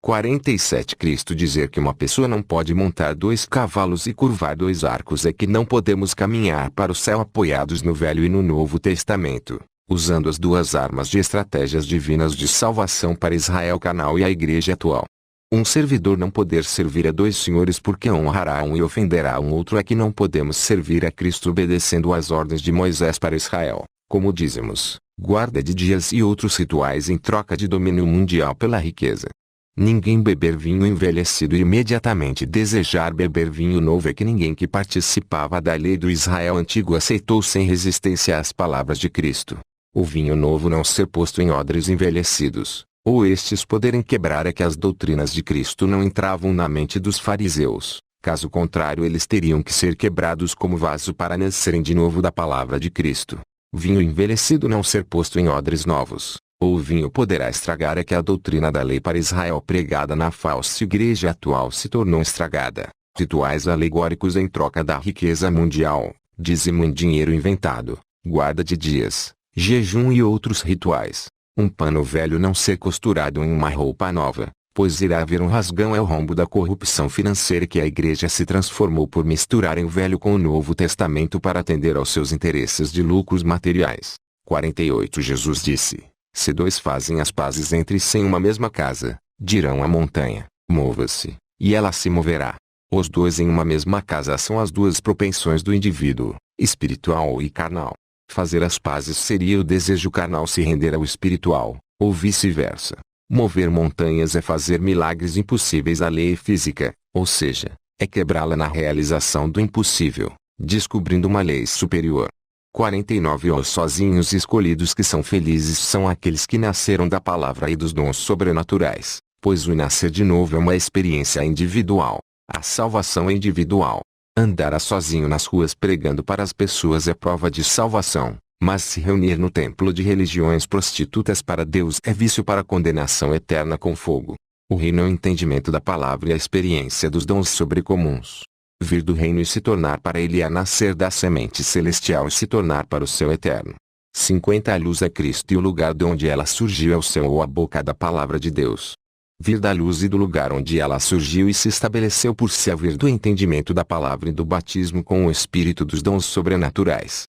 47 Cristo dizer que uma pessoa não pode montar 2 cavalos e curvar 2 arcos é que não podemos caminhar para o céu apoiados no Velho e no Novo Testamento, usando as 2 armas de estratégias divinas de salvação para Israel carnal e a igreja atual. Um servidor não poder servir a 2 senhores porque honrará um e ofenderá um outro é que não podemos servir a Cristo obedecendo às ordens de Moisés para Israel, como dízimos, guarda de dias e outros rituais em troca de domínio mundial pela riqueza. Ninguém beber vinho envelhecido e imediatamente desejar beber vinho novo é que ninguém que participava da lei do Israel antigo aceitou sem resistência as palavras de Cristo. O vinho novo não ser posto em odres envelhecidos, ou estes poderem quebrar é que as doutrinas de Cristo não entravam na mente dos fariseus, caso contrário eles teriam que ser quebrados como vaso para nascerem de novo da palavra de Cristo. Vinho envelhecido não ser posto em odres novos, ou o vinho poderá estragar é que a doutrina da lei para Israel pregada na falsa igreja atual se tornou estragada. Rituais alegóricos em troca da riqueza mundial, dízimo em dinheiro inventado, guarda de dias, jejum e outros rituais. Um pano velho não ser costurado em uma roupa nova, pois irá haver um rasgão é o rombo da corrupção financeira que a igreja se transformou por misturarem o Velho com o Novo Testamento para atender aos seus interesses de lucros materiais. 48 Jesus disse, se 2 fazem as pazes entre si em uma mesma casa, dirão à montanha, mova-se, e ela se moverá. Os 2 em uma mesma casa são as 2 propensões do indivíduo, espiritual e carnal. Fazer as pazes seria o desejo carnal se render ao espiritual, ou vice-versa. Mover montanhas é fazer milagres impossíveis à lei física, ou seja, é quebrá-la na realização do impossível, descobrindo uma lei superior. 49 Os sozinhos escolhidos que são felizes são aqueles que nasceram da palavra e dos dons sobrenaturais, pois o nascer de novo é uma experiência individual, a salvação é individual. Andar sozinho nas ruas pregando para as pessoas é prova de salvação. Mas se reunir no templo de religiões prostitutas para Deus é vício para condenação eterna com fogo. O reino é o entendimento da palavra e a experiência dos dons sobrecomuns. Vir do reino e se tornar para ele é nascer da semente celestial e se tornar para o céu eterno. 50 A luz é Cristo e o lugar de onde ela surgiu é o céu ou a boca da palavra de Deus. Vir da luz e do lugar onde ela surgiu e se estabeleceu por si a vir do entendimento da palavra e do batismo com o Espírito dos dons sobrenaturais.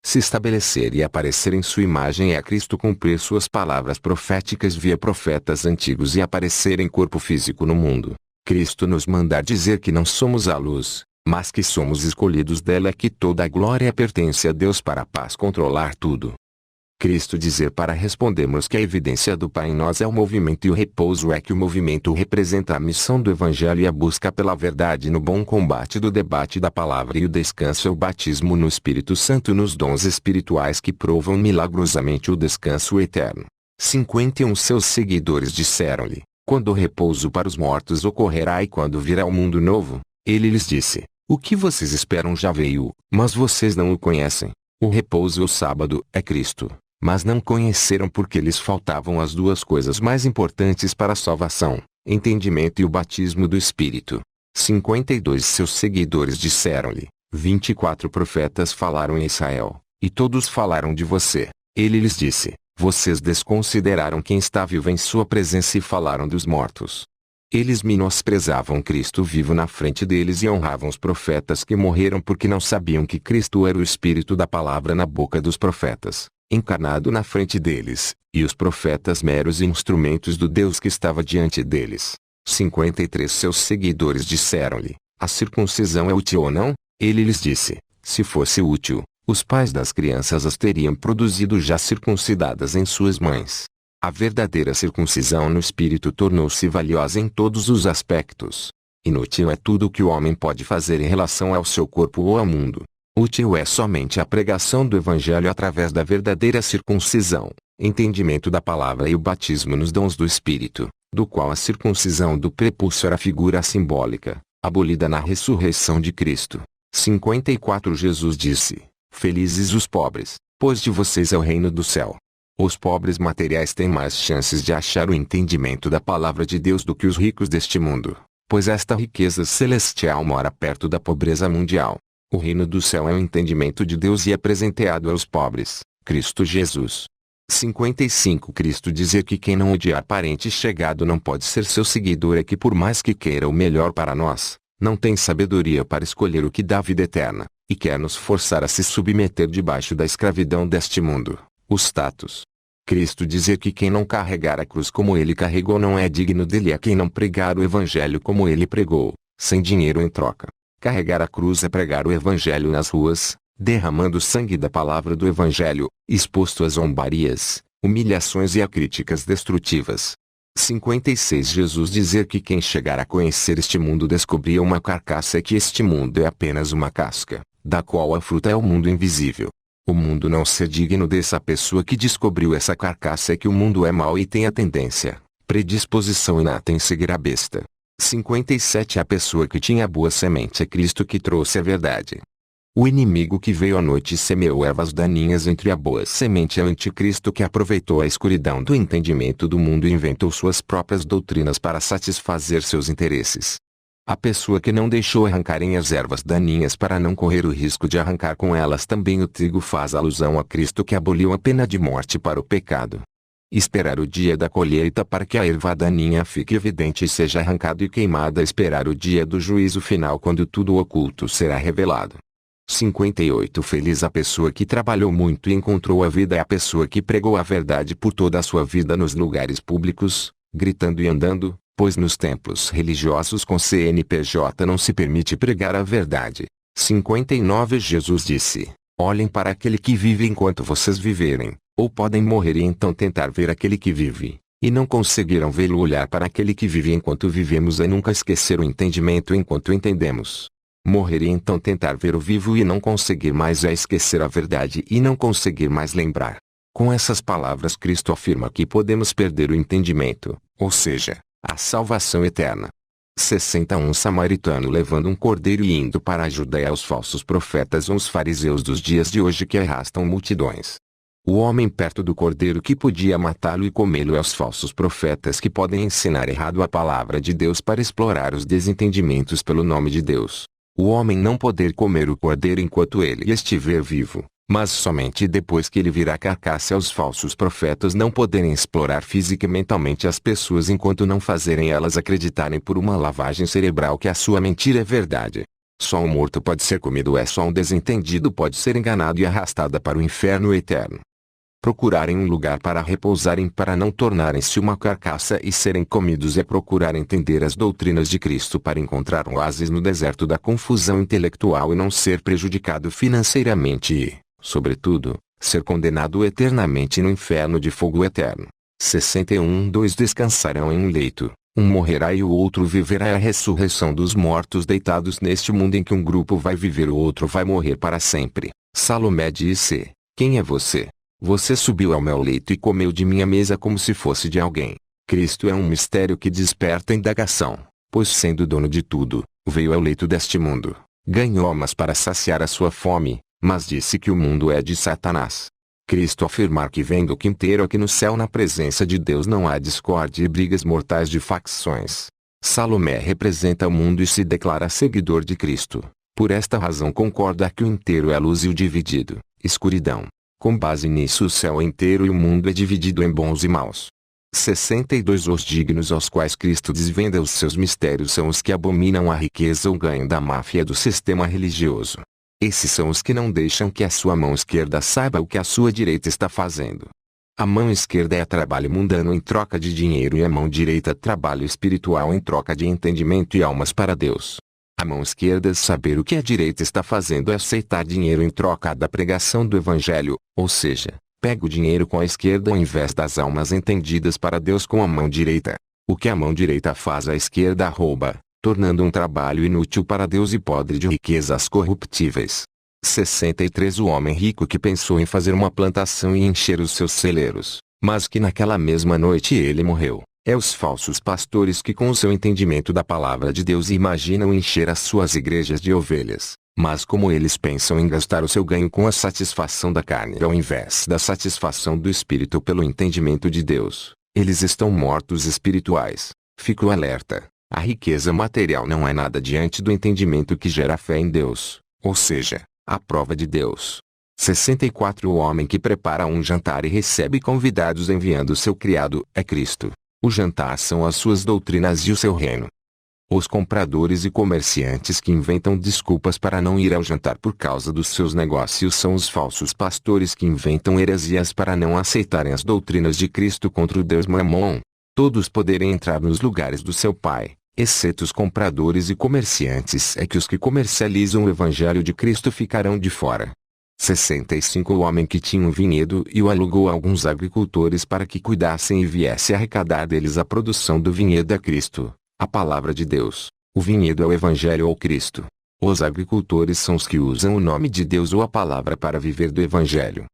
se estabelecer e aparecer em sua imagem é Cristo cumprir suas palavras proféticas via profetas antigos e aparecer em corpo físico no mundo. Cristo nos mandar dizer que não somos a luz, mas que somos escolhidos dela, que toda a glória pertence a Deus para a paz controlar tudo. Cristo dizer para respondermos que a evidência do Pai em nós é o movimento e o repouso, é que o movimento representa a missão do Evangelho e a busca pela verdade no bom combate do debate da palavra, e o descanso é o batismo no Espírito Santo nos dons espirituais que provam milagrosamente o descanso eterno. 51 Seus seguidores disseram-lhe: quando o repouso para os mortos ocorrerá e quando virá o mundo novo? Ele lhes disse: o que vocês esperam já veio, mas vocês não o conhecem. O repouso ou sábado é Cristo. Mas não conheceram porque lhes faltavam as duas coisas mais importantes para a salvação: entendimento e o batismo do Espírito. 52 Seus seguidores disseram-lhe: 24 profetas falaram em Israel, e todos falaram de você. Ele lhes disse: vocês desconsideraram quem está vivo em sua presença e falaram dos mortos. Eles menosprezavam Cristo vivo na frente deles e honravam os profetas que morreram porque não sabiam que Cristo era o Espírito da palavra na boca dos profetas, encarnado na frente deles, e os profetas meros instrumentos do Deus que estava diante deles. 53 Seus seguidores disseram-lhe: a circuncisão é útil ou não? Ele lhes disse: se fosse útil, os pais das crianças as teriam produzido já circuncidadas em suas mães. A verdadeira circuncisão no espírito tornou-se valiosa em todos os aspectos. Inútil é tudo o que o homem pode fazer em relação ao seu corpo ou ao mundo. Útil é somente a pregação do Evangelho através da verdadeira circuncisão, entendimento da palavra e o batismo nos dons do Espírito, do qual a circuncisão do prepúcio era figura simbólica, abolida na ressurreição de Cristo. 54 Jesus disse: felizes os pobres, pois de vocês é o reino do céu. Os pobres materiais têm mais chances de achar o entendimento da palavra de Deus do que os ricos deste mundo, pois esta riqueza celestial mora perto da pobreza mundial. O reino do céu é o entendimento de Deus e é presenteado aos pobres, Cristo Jesus. 55 Cristo dizer que quem não odiar parente chegado não pode ser seu seguidor é que por mais que queira o melhor para nós, não tem sabedoria para escolher o que dá vida eterna, e quer nos forçar a se submeter debaixo da escravidão deste mundo, o status. Cristo dizer que quem não carregar a cruz como ele carregou não é digno dele, é quem não pregar o Evangelho como ele pregou, sem dinheiro em troca. Carregar a cruz é pregar o Evangelho nas ruas, derramando o sangue da palavra do Evangelho, exposto às zombarias, humilhações e a críticas destrutivas. 56 Jesus dizer que quem chegar a conhecer este mundo descobria uma carcaça e que este mundo é apenas uma casca, da qual a fruta é o mundo invisível. O mundo não ser digno dessa pessoa que descobriu essa carcaça é que o mundo é mau e tem a tendência, predisposição inata em seguir a besta. 57 A pessoa que tinha boa semente é Cristo que trouxe a verdade. O inimigo que veio à noite e semeou ervas daninhas entre a boa semente é o anticristo que aproveitou a escuridão do entendimento do mundo e inventou suas próprias doutrinas para satisfazer seus interesses. A pessoa que não deixou arrancarem as ervas daninhas para não correr o risco de arrancar com elas também o trigo faz alusão a Cristo que aboliu a pena de morte para o pecado. Esperar o dia da colheita para que a erva daninha fique evidente e seja arrancada e queimada. Esperar o dia do juízo final quando tudo oculto será revelado. 58 Feliz a pessoa que trabalhou muito e encontrou a vida é a pessoa que pregou a verdade por toda a sua vida nos lugares públicos, gritando e andando, pois nos templos religiosos com CNPJ não se permite pregar a verdade. 59 Jesus disse: olhem para aquele que vive enquanto vocês viverem, ou podem morrer e então tentar ver aquele que vive, e não conseguirão vê-lo. Olhar para aquele que vive enquanto vivemos é nunca esquecer o entendimento enquanto entendemos. Morrer e então tentar ver o vivo e não conseguir mais é esquecer a verdade e não conseguir mais lembrar. Com essas palavras Cristo afirma que podemos perder o entendimento, ou seja, a salvação eterna. 61 Samaritano levando um cordeiro e indo para a Judéia. Os falsos profetas ou os fariseus dos dias de hoje que arrastam multidões. O homem perto do cordeiro que podia matá-lo e comê-lo é os falsos profetas que podem ensinar errado a palavra de Deus para explorar os desentendimentos pelo nome de Deus. O homem não poder comer o cordeiro enquanto ele estiver vivo, mas somente depois que ele virar carcaça. Aos falsos profetas não poderem explorar física e mentalmente as pessoas enquanto não fazerem elas acreditarem por uma lavagem cerebral que a sua mentira é verdade. Só um morto pode ser comido, só um desentendido pode ser enganado e arrastado para o inferno eterno. Procurarem um lugar para repousarem para não tornarem-se uma carcaça e serem comidos é procurar entender as doutrinas de Cristo para encontrar um oásis no deserto da confusão intelectual e não ser prejudicado financeiramente e, sobretudo, ser condenado eternamente no inferno de fogo eterno. 61. Dois descansarão em um leito, um morrerá e o outro viverá. A ressurreição dos mortos deitados neste mundo em que um grupo vai viver, o outro vai morrer para sempre. Salomé disse: quem é você? Você subiu ao meu leito e comeu de minha mesa como se fosse de alguém. Cristo é um mistério que desperta indagação, pois sendo dono de tudo, veio ao leito deste mundo, ganhou almas para saciar a sua fome, mas disse que o mundo é de Satanás. Cristo afirmar que vem do quinteiro aqui no céu na presença de Deus não há discórdia e brigas mortais de facções. Salomé representa o mundo e se declara seguidor de Cristo. Por esta razão concorda que o inteiro é luz e o dividido, escuridão. Com base nisso o céu é inteiro e o mundo é dividido em bons e maus. 62. Os dignos aos quais Cristo desvenda os seus mistérios são os que abominam a riqueza ou ganho da máfia do sistema religioso. Esses são os que não deixam que a sua mão esquerda saiba o que a sua direita está fazendo. A mão esquerda é trabalho mundano em troca de dinheiro e a mão direita trabalho espiritual em troca de entendimento e almas para Deus. A mão esquerda saber o que a direita está fazendo é aceitar dinheiro em troca da pregação do Evangelho, ou seja, pega o dinheiro com a esquerda ao invés das almas entendidas para Deus com a mão direita. O que a mão direita faz a esquerda rouba, tornando um trabalho inútil para Deus e podre de riquezas corruptíveis. 63. O homem rico que pensou em fazer uma plantação e encher os seus celeiros, mas que naquela mesma noite ele morreu. É os falsos pastores que com o seu entendimento da palavra de Deus imaginam encher as suas igrejas de ovelhas, mas como eles pensam em gastar o seu ganho com a satisfação da carne ao invés da satisfação do espírito pelo entendimento de Deus, eles estão mortos espirituais. Fico alerta, a riqueza material não é nada diante do entendimento que gera fé em Deus, ou seja, a prova de Deus. 64. O homem que prepara um jantar e recebe convidados enviando seu criado é Cristo. O jantar são as suas doutrinas e o seu reino. Os compradores e comerciantes que inventam desculpas para não ir ao jantar por causa dos seus negócios são os falsos pastores que inventam heresias para não aceitarem as doutrinas de Cristo contra o Deus Mamon. Todos poderem entrar nos lugares do seu Pai, exceto os compradores e comerciantes, é que os que comercializam o Evangelho de Cristo ficarão de fora. 65. O homem que tinha um vinhedo e o alugou a alguns agricultores para que cuidassem e viesse arrecadar deles a produção do vinhedo é Cristo, a palavra de Deus. O vinhedo é o Evangelho ou Cristo. Os agricultores são os que usam o nome de Deus ou a palavra para viver do Evangelho.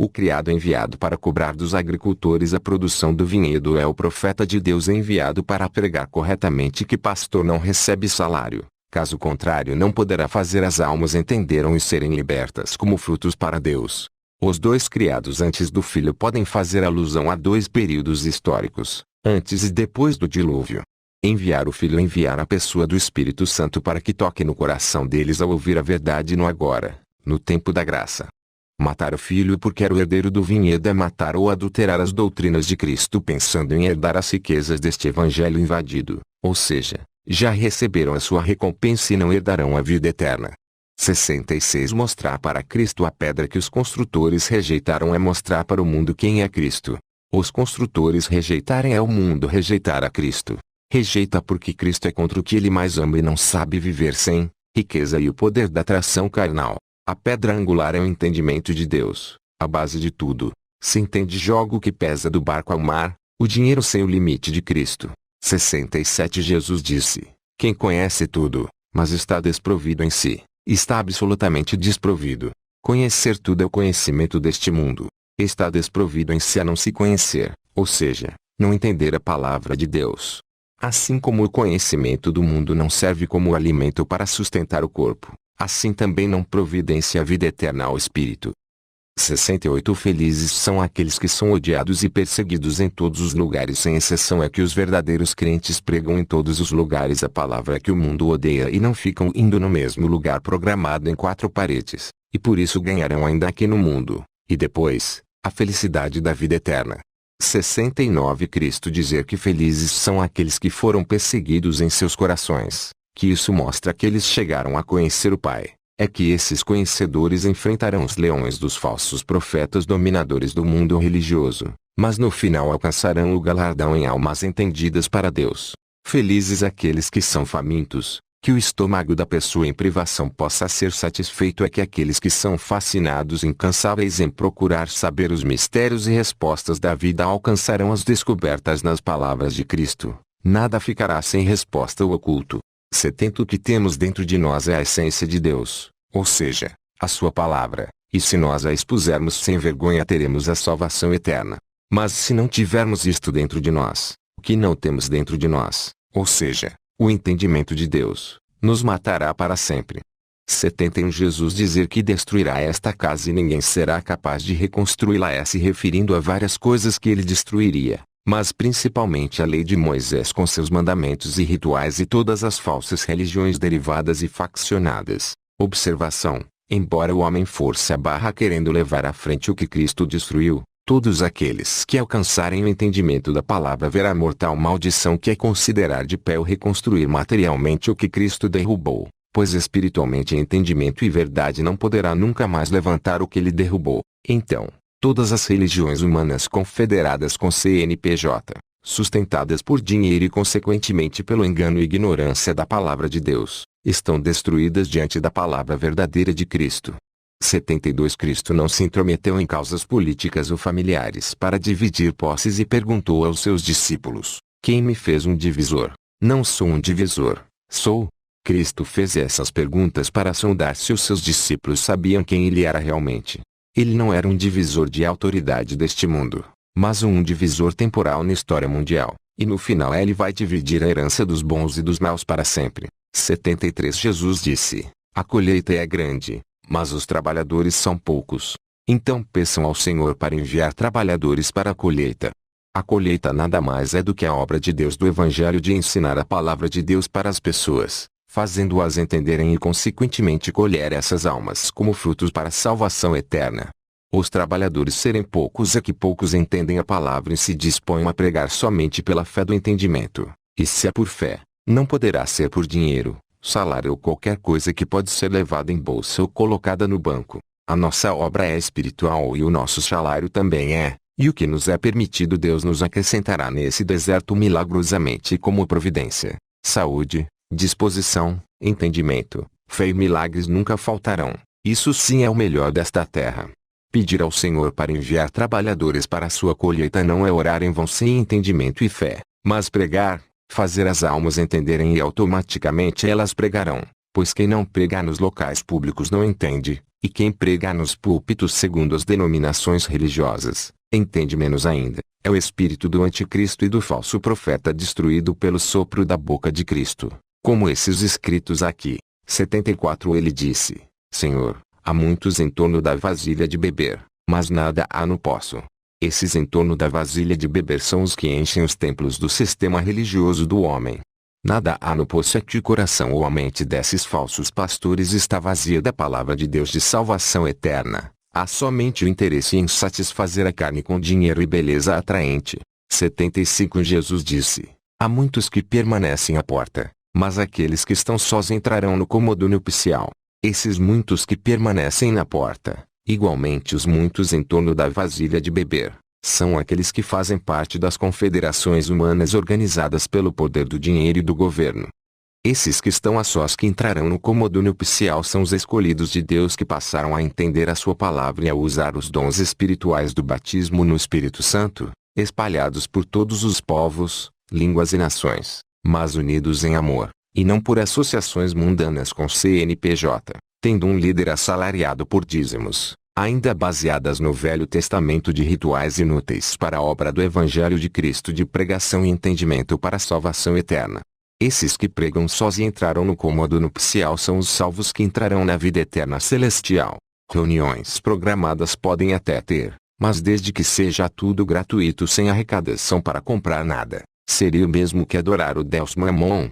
O criado enviado para cobrar dos agricultores a produção do vinhedo é o profeta de Deus enviado para pregar corretamente que pastor não recebe salário. Caso contrário não poderá fazer as almas entenderam e serem libertas como frutos para Deus. Os dois criados antes do filho podem fazer alusão a dois períodos históricos, antes e depois do dilúvio. Enviar o filho é enviar a pessoa do Espírito Santo para que toque no coração deles ao ouvir a verdade no agora, no tempo da graça. Matar o filho porque era o herdeiro do vinhedo é matar ou adulterar as doutrinas de Cristo pensando em herdar as riquezas deste evangelho invadido, ou seja, já receberam a sua recompensa e não herdarão a vida eterna. 66. Mostrar para Cristo a pedra que os construtores rejeitaram é mostrar para o mundo quem é Cristo. Os construtores rejeitarem é o mundo rejeitar a Cristo. Rejeita porque Cristo é contra o que ele mais ama e não sabe viver sem riqueza e o poder da atração carnal. A pedra angular é o entendimento de Deus, a base de tudo. Se entende jogo que pesa do barco ao mar, o dinheiro sem o limite de Cristo. 67. Jesus disse: quem conhece tudo, mas está desprovido em si, está absolutamente desprovido. Conhecer tudo é o conhecimento deste mundo. Está desprovido em si a não se conhecer, ou seja, não entender a palavra de Deus. Assim como o conhecimento do mundo não serve como alimento para sustentar o corpo, assim também não providencia a vida eterna ao espírito. 68. Felizes são aqueles que são odiados e perseguidos em todos os lugares sem exceção é que os verdadeiros crentes pregam em todos os lugares a palavra que o mundo odeia e não ficam indo no mesmo lugar programado em quatro paredes, e por isso ganharão ainda aqui no mundo, e depois, a felicidade da vida eterna. 69. Cristo dizer que felizes são aqueles que foram perseguidos em seus corações, que isso mostra que eles chegaram a conhecer o Pai, é que esses conhecedores enfrentarão os leões dos falsos profetas dominadores do mundo religioso, mas no final alcançarão o galardão em almas entendidas para Deus. Felizes aqueles que são famintos, que o estômago da pessoa em privação possa ser satisfeito, é que aqueles que são fascinados e incansáveis em procurar saber os mistérios e respostas da vida alcançarão as descobertas nas palavras de Cristo. Nada ficará sem resposta ou oculto. 70 O que temos dentro de nós é a essência de Deus, ou seja, a sua palavra, e se nós a expusermos sem vergonha teremos a salvação eterna. Mas se não tivermos isto dentro de nós, o que não temos dentro de nós, ou seja, o entendimento de Deus, nos matará para sempre. 71 Jesus dizer que destruirá esta casa e ninguém será capaz de reconstruí-la é se referindo a várias coisas que ele destruiria, mas principalmente a lei de Moisés com seus mandamentos e rituais e todas as falsas religiões derivadas e faccionadas. Observação: embora o homem force a barra querendo levar à frente o que Cristo destruiu, todos aqueles que alcançarem o entendimento da palavra verá a mortal maldição que é considerar de pé ou reconstruir materialmente o que Cristo derrubou, pois espiritualmente entendimento e verdade não poderá nunca mais levantar o que ele derrubou. Então, todas as religiões humanas confederadas com CNPJ, sustentadas por dinheiro e consequentemente pelo engano e ignorância da palavra de Deus, estão destruídas diante da palavra verdadeira de Cristo. 72 Cristo não se intrometeu em causas políticas ou familiares para dividir posses e perguntou aos seus discípulos: quem me fez um divisor? Não sou um divisor, sou. Cristo fez essas perguntas para sondar se os seus discípulos sabiam quem ele era realmente. Ele não era um divisor de autoridade deste mundo, mas um divisor temporal na história mundial, e no final ele vai dividir a herança dos bons e dos maus para sempre. 73 Jesus disse: a colheita é grande, mas os trabalhadores são poucos. Então peçam ao Senhor para enviar trabalhadores para a colheita. A colheita nada mais é do que a obra de Deus do Evangelho de ensinar a palavra de Deus para as pessoas, fazendo-as entenderem e consequentemente colher essas almas como frutos para a salvação eterna. Os trabalhadores serem poucos é que poucos entendem a palavra e se dispõem a pregar somente pela fé do entendimento, e se é por fé, não poderá ser por dinheiro, salário ou qualquer coisa que pode ser levada em bolsa ou colocada no banco. A nossa obra é espiritual e o nosso salário também é, e o que nos é permitido Deus nos acrescentará nesse deserto milagrosamente como providência, saúde, disposição, entendimento, fé e milagres nunca faltarão. Isso sim é o melhor desta terra. Pedir ao Senhor para enviar trabalhadores para a sua colheita não é orar em vão sem entendimento e fé, mas pregar, fazer as almas entenderem e automaticamente elas pregarão, pois quem não prega nos locais públicos não entende, e quem prega nos púlpitos segundo as denominações religiosas, entende menos ainda. É o espírito do anticristo e do falso profeta destruído pelo sopro da boca de Cristo, como esses escritos aqui. 74 Ele disse: Senhor, há muitos em torno da vasilha de beber, mas nada há no poço. Esses em torno da vasilha de beber são os que enchem os templos do sistema religioso do homem. Nada há no poço é que o coração ou a mente desses falsos pastores está vazia da palavra de Deus de salvação eterna. Há somente o interesse em satisfazer a carne com dinheiro e beleza atraente. 75 Jesus disse: há muitos que permanecem à porta, mas aqueles que estão sós entrarão no cômodo nupcial. Esses muitos que permanecem na porta, igualmente os muitos em torno da vasilha de beber, são aqueles que fazem parte das confederações humanas organizadas pelo poder do dinheiro e do governo. Esses que estão a sós que entrarão no cômodo nupcial são os escolhidos de Deus que passaram a entender a sua palavra e a usar os dons espirituais do batismo no Espírito Santo, espalhados por todos os povos, línguas e nações, mas unidos em amor, e não por associações mundanas com CNPJ, tendo um líder assalariado por dízimos, ainda baseadas no Velho Testamento de rituais inúteis para a obra do Evangelho de Cristo de pregação e entendimento para a salvação eterna. Esses que pregam sós e entraram no cômodo nupcial são os salvos que entrarão na vida eterna celestial. Reuniões programadas podem até ter, mas desde que seja tudo gratuito sem arrecadação para comprar nada, seria o mesmo que adorar o Deus Mamon.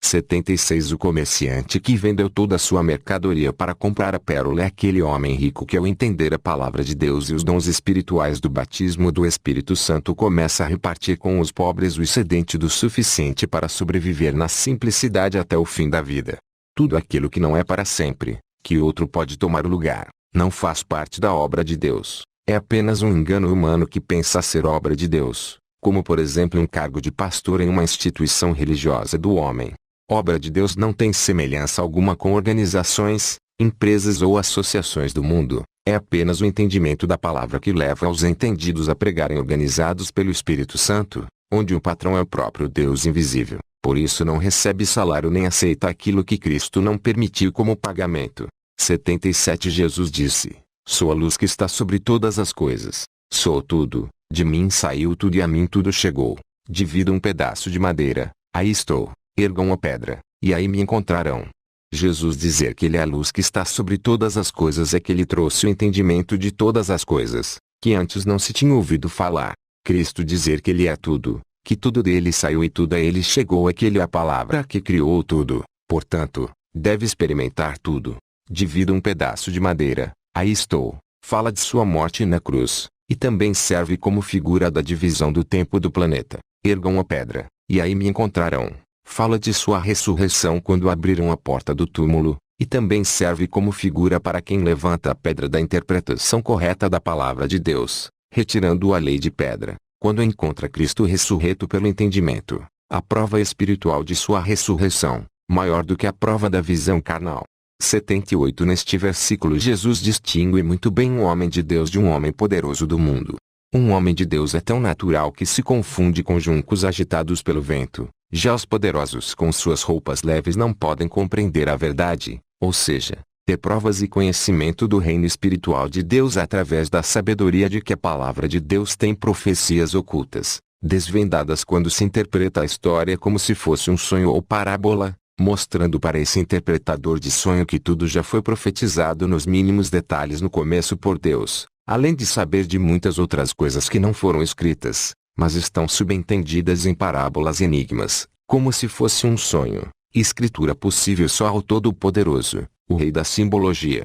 76 O comerciante que vendeu toda a sua mercadoria para comprar a pérola é aquele homem rico que, ao entender a palavra de Deus e os dons espirituais do batismo do Espírito Santo, começa a repartir com os pobres o excedente do suficiente para sobreviver na simplicidade até o fim da vida. Tudo aquilo que não é para sempre, que outro pode tomar o lugar, não faz parte da obra de Deus. É apenas um engano humano que pensa ser obra de Deus, como por exemplo um cargo de pastor em uma instituição religiosa do homem. Obra de Deus não tem semelhança alguma com organizações, empresas ou associações do mundo. É apenas o entendimento da palavra que leva aos entendidos a pregarem organizados pelo Espírito Santo, onde o patrão é o próprio Deus invisível. Por isso não recebe salário nem aceita aquilo que Cristo não permitiu como pagamento. 77 Jesus disse: Sou a luz que está sobre todas as coisas. Sou tudo, de mim saiu tudo e a mim tudo chegou. Divida um pedaço de madeira, aí estou. Ergam a pedra, e aí me encontrarão. Jesus dizer que Ele é a luz que está sobre todas as coisas é que Ele trouxe o entendimento de todas as coisas, que antes não se tinha ouvido falar. Cristo dizer que Ele é tudo, que tudo dele saiu e tudo a Ele chegou é que Ele é a palavra que criou tudo, portanto, deve experimentar tudo. Divida um pedaço de madeira, aí estou, fala de sua morte na cruz, e também serve como figura da divisão do tempo do planeta. Ergam a pedra, e aí me encontrarão. Fala de sua ressurreição quando abriram a porta do túmulo, e também serve como figura para quem levanta a pedra da interpretação correta da palavra de Deus, retirando a lei de pedra, quando encontra Cristo ressurreto pelo entendimento, a prova espiritual de sua ressurreição, maior do que a prova da visão carnal. 78 Neste versículo Jesus distingue muito bem um homem de Deus de um homem poderoso do mundo. Um homem de Deus é tão natural que se confunde com juncos agitados pelo vento. Já os poderosos com suas roupas leves não podem compreender a verdade, ou seja, ter provas e conhecimento do reino espiritual de Deus através da sabedoria de que a palavra de Deus tem profecias ocultas, desvendadas quando se interpreta a história como se fosse um sonho ou parábola, mostrando para esse interpretador de sonho que tudo já foi profetizado nos mínimos detalhes no começo por Deus, além de saber de muitas outras coisas que não foram escritas, mas estão subentendidas em parábolas e enigmas, como se fosse um sonho, escritura possível só ao Todo-Poderoso, o Rei da Simbologia.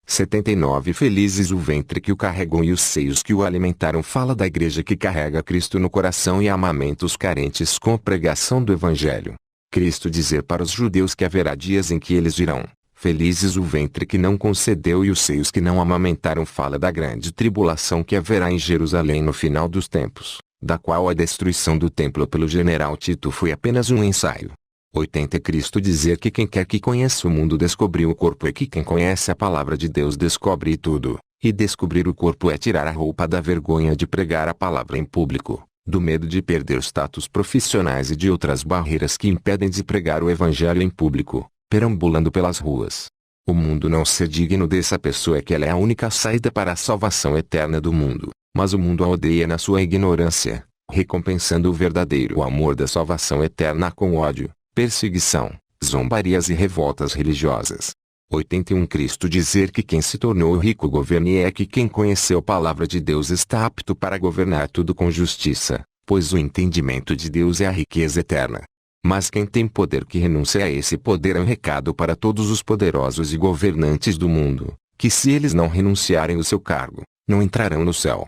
79 Felizes o ventre que o carregou e os seios que o alimentaram. Fala da igreja que carrega Cristo no coração e amamenta os carentes com a pregação do Evangelho. Cristo dizer para os judeus que haverá dias em que eles dirão: Felizes o ventre que não concedeu e os seios que não amamentaram. Fala da grande tribulação que haverá em Jerusalém no final dos tempos, da qual a destruição do templo pelo general Tito foi apenas um ensaio. 80 Cristo dizer que quem quer que conheça o mundo descobriu o corpo e que quem conhece a palavra de Deus descobre tudo, e descobrir o corpo é tirar a roupa da vergonha de pregar a palavra em público, do medo de perder status profissionais e de outras barreiras que impedem de pregar o evangelho em público, perambulando pelas ruas. O mundo não ser digno dessa pessoa é que ela é a única saída para a salvação eterna do mundo, mas o mundo a odeia na sua ignorância, recompensando o verdadeiro amor da salvação eterna com ódio, perseguição, zombarias e revoltas religiosas. 81 Cristo dizer que quem se tornou rico governe é que quem conheceu a palavra de Deus está apto para governar tudo com justiça, pois o entendimento de Deus é a riqueza eterna. Mas quem tem poder que renuncia a esse poder é um recado para todos os poderosos e governantes do mundo, que se eles não renunciarem ao seu cargo, não entrarão no céu.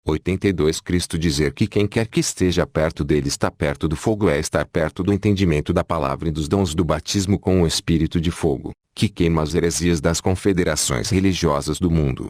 82 Cristo dizer que quem quer que esteja perto dele está perto do fogo é estar perto do entendimento da palavra e dos dons do batismo com o espírito de fogo, que queima as heresias das confederações religiosas do mundo.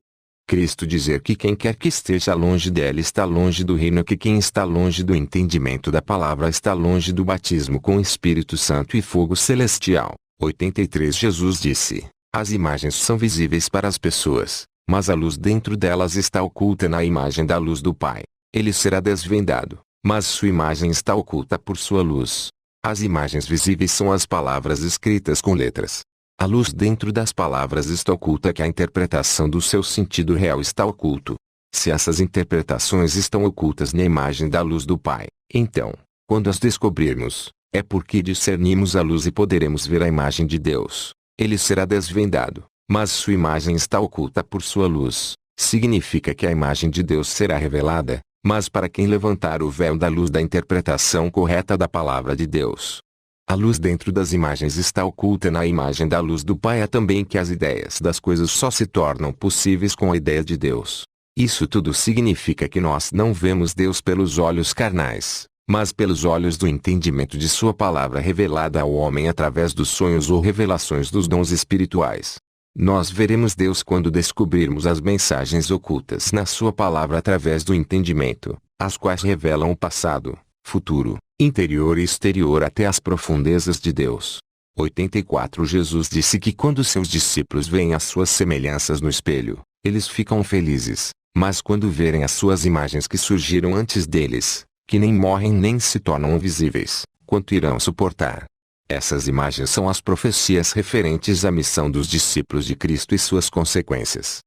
Cristo dizer que quem quer que esteja longe dela está longe do reino, que quem está longe do entendimento da palavra está longe do batismo com o Espírito Santo e fogo celestial. 83 Jesus disse: as imagens são visíveis para as pessoas, mas a luz dentro delas está oculta na imagem da luz do Pai. Ele será desvendado, mas sua imagem está oculta por sua luz. As imagens visíveis são as palavras escritas com letras. A luz dentro das palavras está oculta, que a interpretação do seu sentido real está oculto. Se essas interpretações estão ocultas na imagem da luz do Pai, então, quando as descobrirmos, é porque discernimos a luz e poderemos ver a imagem de Deus. Ele será desvendado, mas sua imagem está oculta por sua luz. Significa que a imagem de Deus será revelada, mas para quem levantar o véu da luz da interpretação correta da palavra de Deus. A luz dentro das imagens está oculta na imagem da luz do Pai. É também que as ideias das coisas só se tornam possíveis com a ideia de Deus. Isso tudo significa que nós não vemos Deus pelos olhos carnais, mas pelos olhos do entendimento de sua palavra revelada ao homem através dos sonhos ou revelações dos dons espirituais. Nós veremos Deus quando descobrirmos as mensagens ocultas na sua palavra através do entendimento, as quais revelam o passado, futuro, interior e exterior até as profundezas de Deus. 84 Jesus disse que quando seus discípulos veem as suas semelhanças no espelho, eles ficam felizes, mas quando verem as suas imagens que surgiram antes deles, que nem morrem nem se tornam visíveis, quanto irão suportar? Essas imagens são as profecias referentes à missão dos discípulos de Cristo e suas consequências.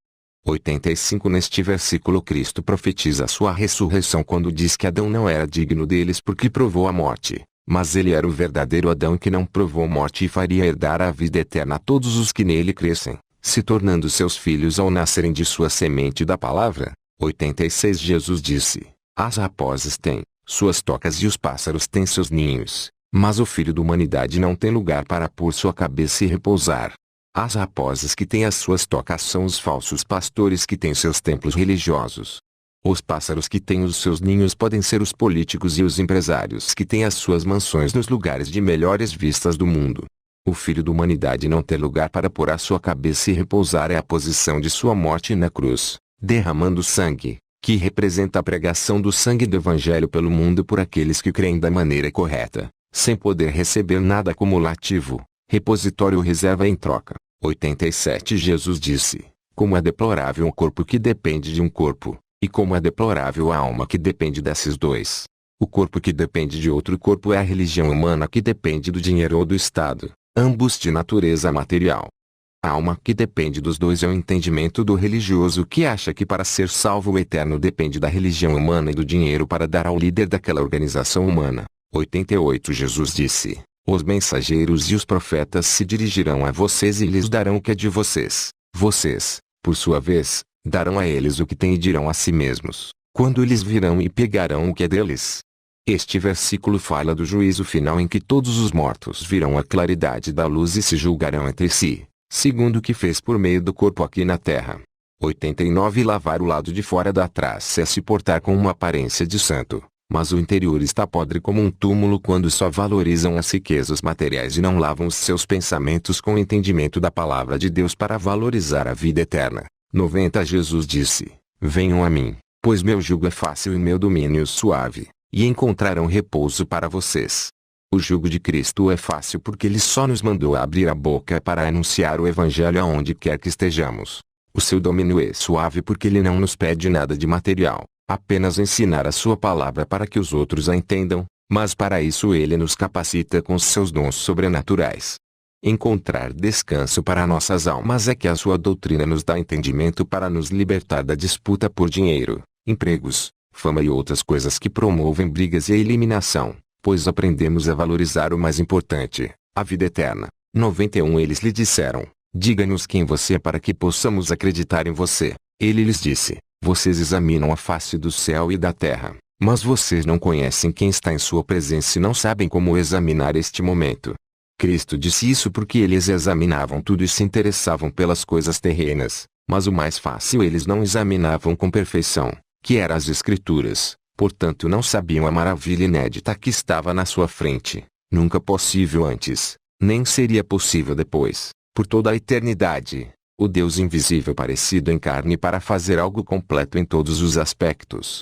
85 Neste versículo Cristo profetiza a sua ressurreição quando diz que Adão não era digno deles porque provou a morte, mas ele era o verdadeiro Adão que não provou morte e faria herdar a vida eterna a todos os que nele crescem, se tornando seus filhos ao nascerem de sua semente da palavra. 86 Jesus disse: as raposas têm suas tocas e os pássaros têm seus ninhos, mas o Filho da Humanidade não tem lugar para pôr sua cabeça e repousar. As raposas que têm as suas tocas são os falsos pastores que têm seus templos religiosos. Os pássaros que têm os seus ninhos podem ser os políticos e os empresários que têm as suas mansões nos lugares de melhores vistas do mundo. O Filho da Humanidade não ter lugar para pôr a sua cabeça e repousar é a posição de sua morte na cruz, derramando sangue, que representa a pregação do sangue do Evangelho pelo mundo por aqueles que creem da maneira correta, sem poder receber nada acumulativo, repositório ou reserva em troca. 87 Jesus disse: como é deplorável um corpo que depende de um corpo, e como é deplorável a alma que depende desses dois. O corpo que depende de outro corpo é a religião humana que depende do dinheiro ou do Estado, ambos de natureza material. A alma que depende dos dois é o entendimento do religioso que acha que para ser salvo o eterno depende da religião humana e do dinheiro para dar ao líder daquela organização humana. 88 Jesus disse: os mensageiros e os profetas se dirigirão a vocês e lhes darão o que é de vocês. Vocês, por sua vez, darão a eles o que têm e dirão a si mesmos, quando eles virão e pegarão o que é deles. Este versículo fala do juízo final em que todos os mortos virão à claridade da luz e se julgarão entre si, segundo o que fez por meio do corpo aqui na terra. 89 Lavar o lado de fora da traça é se portar com uma aparência de santo, mas o interior está podre como um túmulo quando só valorizam as riquezas materiais e não lavam os seus pensamentos com o entendimento da palavra de Deus para valorizar a vida eterna. 90 Jesus disse: venham a mim, pois meu jugo é fácil e meu domínio suave, e encontrarão repouso para vocês. O jugo de Cristo é fácil porque ele só nos mandou abrir a boca para anunciar o Evangelho aonde quer que estejamos. O seu domínio é suave porque ele não nos pede nada de material, apenas ensinar a sua palavra para que os outros a entendam, mas para isso ele nos capacita com seus dons sobrenaturais. Encontrar descanso para nossas almas é que a sua doutrina nos dá entendimento para nos libertar da disputa por dinheiro, empregos, fama e outras coisas que promovem brigas e a eliminação, pois aprendemos a valorizar o mais importante, a vida eterna. 91 Eles lhe disseram: diga-nos quem você é para que possamos acreditar em você. Ele lhes disse: vocês examinam a face do céu e da terra, mas vocês não conhecem quem está em sua presença e não sabem como examinar este momento. Cristo disse isso porque eles examinavam tudo e se interessavam pelas coisas terrenas, mas o mais fácil eles não examinavam com perfeição, que eram as Escrituras, portanto não sabiam a maravilha inédita que estava na sua frente, nunca possível antes, nem seria possível depois, por toda a eternidade. O Deus invisível parecido em carne para fazer algo completo em todos os aspectos.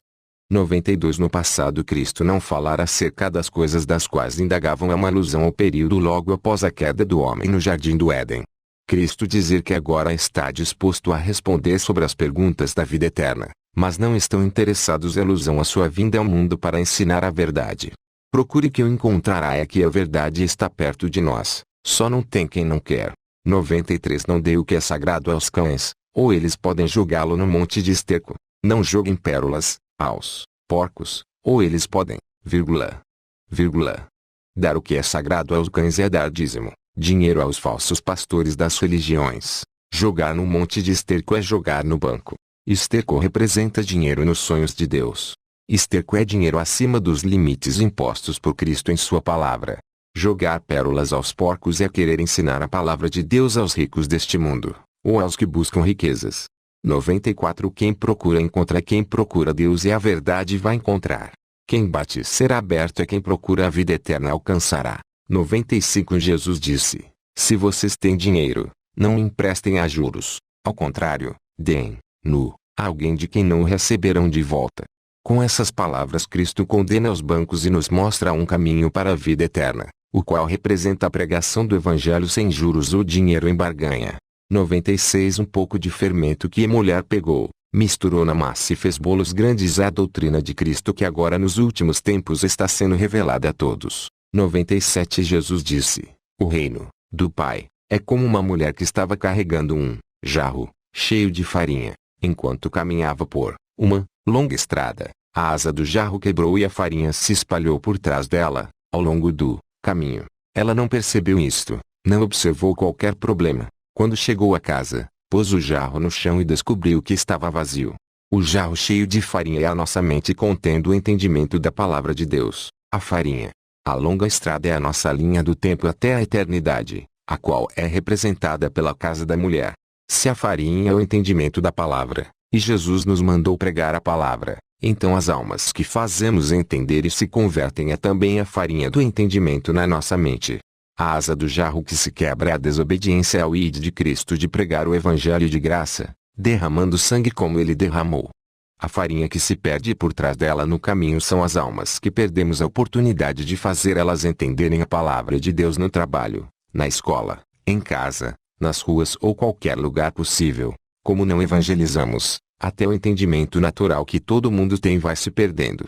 92 No passado Cristo não falara acerca das coisas das quais indagavam é uma alusão ao período logo após a queda do homem no jardim do Éden. Cristo dizer que agora está disposto a responder sobre as perguntas da vida eterna, mas não estão interessados em alusão à sua vinda ao mundo para ensinar a verdade. Procure que o encontrará é que a verdade está perto de nós, só não tem quem não quer. 93 Não dê o que é sagrado aos cães, ou eles podem jogá-lo no monte de esterco. Não joguem pérolas aos porcos, ou eles podem, dar o que é sagrado aos cães é dar dízimo, dinheiro aos falsos pastores das religiões. Jogar no monte de esterco é jogar no banco. Esterco representa dinheiro nos sonhos de Deus. Esterco é dinheiro acima dos limites impostos por Cristo em sua palavra. Jogar pérolas aos porcos é querer ensinar a palavra de Deus aos ricos deste mundo, ou aos que buscam riquezas. 94 Quem procura encontra, quem procura Deus e a verdade vai encontrar. Quem bate será aberto, e quem procura a vida eterna alcançará. 95 Jesus disse: se vocês têm dinheiro, não emprestem a juros. Ao contrário, deem-no a alguém de quem não o receberão de volta. Com essas palavras Cristo condena os bancos e nos mostra um caminho para a vida eterna, o qual representa a pregação do Evangelho sem juros ou dinheiro em barganha. 96 Um pouco de fermento que a mulher pegou, misturou na massa e fez bolos grandes. É a doutrina de Cristo que agora nos últimos tempos está sendo revelada a todos. 97 Jesus disse: o reino do Pai é como uma mulher que estava carregando um jarro cheio de farinha. Enquanto caminhava por uma longa estrada, a asa do jarro quebrou e a farinha se espalhou por trás dela, ao longo do caminho. Ela não percebeu isto, não observou qualquer problema. Quando chegou a casa, pôs o jarro no chão e descobriu que estava vazio. O jarro cheio de farinha é a nossa mente contendo o entendimento da palavra de Deus. A farinha. A longa estrada é a nossa linha do tempo até a eternidade, a qual é representada pela casa da mulher. Se a farinha é o entendimento da palavra, e Jesus nos mandou pregar a palavra, então as almas que fazemos entender e se convertem é também a farinha do entendimento na nossa mente. A asa do jarro que se quebra é a desobediência ao ID de Cristo de pregar o Evangelho de graça, derramando sangue como ele derramou. A farinha que se perde por trás dela no caminho são as almas que perdemos a oportunidade de fazer elas entenderem a palavra de Deus no trabalho, na escola, em casa, nas ruas ou qualquer lugar possível. Como não evangelizamos, até o entendimento natural que todo mundo tem vai se perdendo.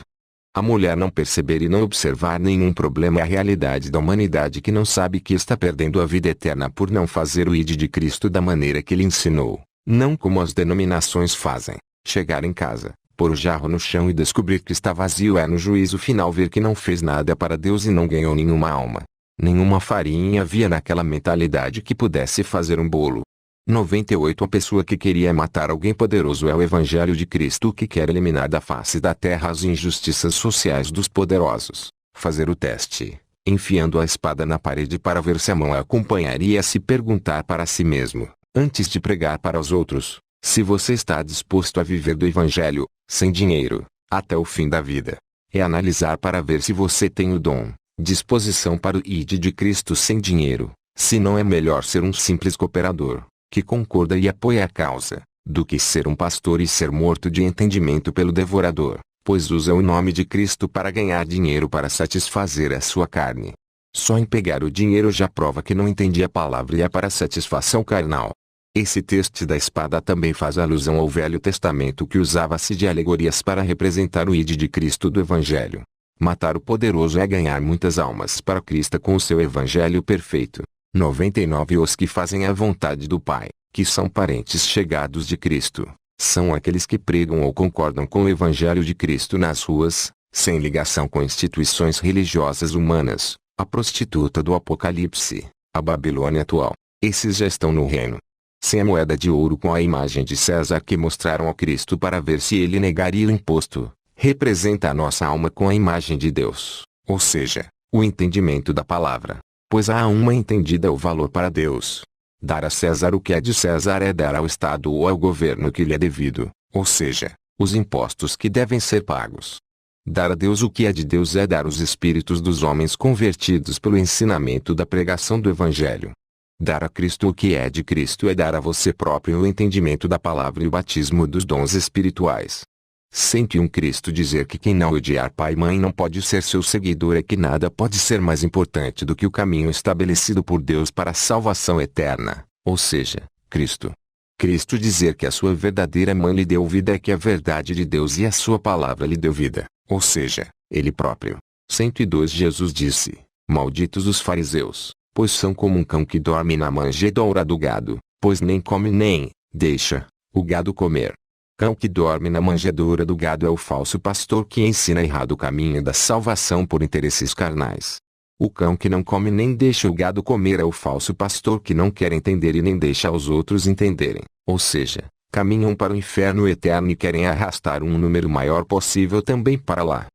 A mulher não perceber e não observar nenhum problema é a realidade da humanidade que não sabe que está perdendo a vida eterna por não fazer o ID de Cristo da maneira que ele ensinou, não como as denominações fazem. Chegar em casa, pôr o jarro no chão e descobrir que está vazio é no juízo final ver que não fez nada para Deus e não ganhou nenhuma alma. Nenhuma farinha havia naquela mentalidade que pudesse fazer um bolo. 98 A pessoa que queria matar alguém poderoso é o Evangelho de Cristo que quer eliminar da face da terra as injustiças sociais dos poderosos. Fazer o teste, enfiando a espada na parede para ver se a mão a acompanharia, se perguntar para si mesmo, antes de pregar para os outros, se você está disposto a viver do Evangelho, sem dinheiro, até o fim da vida. É analisar para ver se você tem o dom, disposição para o ID de Cristo sem dinheiro, se não é melhor ser um simples cooperador, que concorda e apoia a causa, do que ser um pastor e ser morto de entendimento pelo devorador, pois usa o nome de Cristo para ganhar dinheiro para satisfazer a sua carne. Só em pegar o dinheiro já prova que não entende a palavra e é para satisfação carnal. Esse texto da espada também faz alusão ao Velho Testamento que usava-se de alegorias para representar o ID de Cristo do Evangelho. Matar o poderoso é ganhar muitas almas para Cristo com o seu Evangelho perfeito. 99 Os que fazem a vontade do Pai, que são parentes chegados de Cristo, são aqueles que pregam ou concordam com o Evangelho de Cristo nas ruas, sem ligação com instituições religiosas humanas, a prostituta do Apocalipse, a Babilônia atual. Esses já estão no reino. Sem a moeda de ouro com a imagem de César que mostraram ao Cristo para ver se ele negaria o imposto, representa a nossa alma com a imagem de Deus, ou seja, o entendimento da palavra. Pois a alma entendida o valor para Deus. Dar a César o que é de César é dar ao Estado ou ao governo o que lhe é devido, ou seja, os impostos que devem ser pagos. Dar a Deus o que é de Deus é dar os espíritos dos homens convertidos pelo ensinamento da pregação do Evangelho. Dar a Cristo o que é de Cristo é dar a você próprio o entendimento da palavra e o batismo dos dons espirituais. 101 Cristo dizer que quem não odiar pai e mãe não pode ser seu seguidor é que nada pode ser mais importante do que o caminho estabelecido por Deus para a salvação eterna, ou seja, Cristo. Cristo dizer que a sua verdadeira mãe lhe deu vida é que a verdade de Deus e a sua palavra lhe deu vida, ou seja, ele próprio. 102 Jesus disse: malditos os fariseus, pois são como um cão que dorme na manjedoura do gado, pois nem come nem deixa o gado comer. Cão que dorme na manjedoura do gado é o falso pastor que ensina errado o caminho da salvação por interesses carnais. O cão que não come nem deixa o gado comer é o falso pastor que não quer entender e nem deixa os outros entenderem, ou seja, caminham para o inferno eterno e querem arrastar um número maior possível também para lá.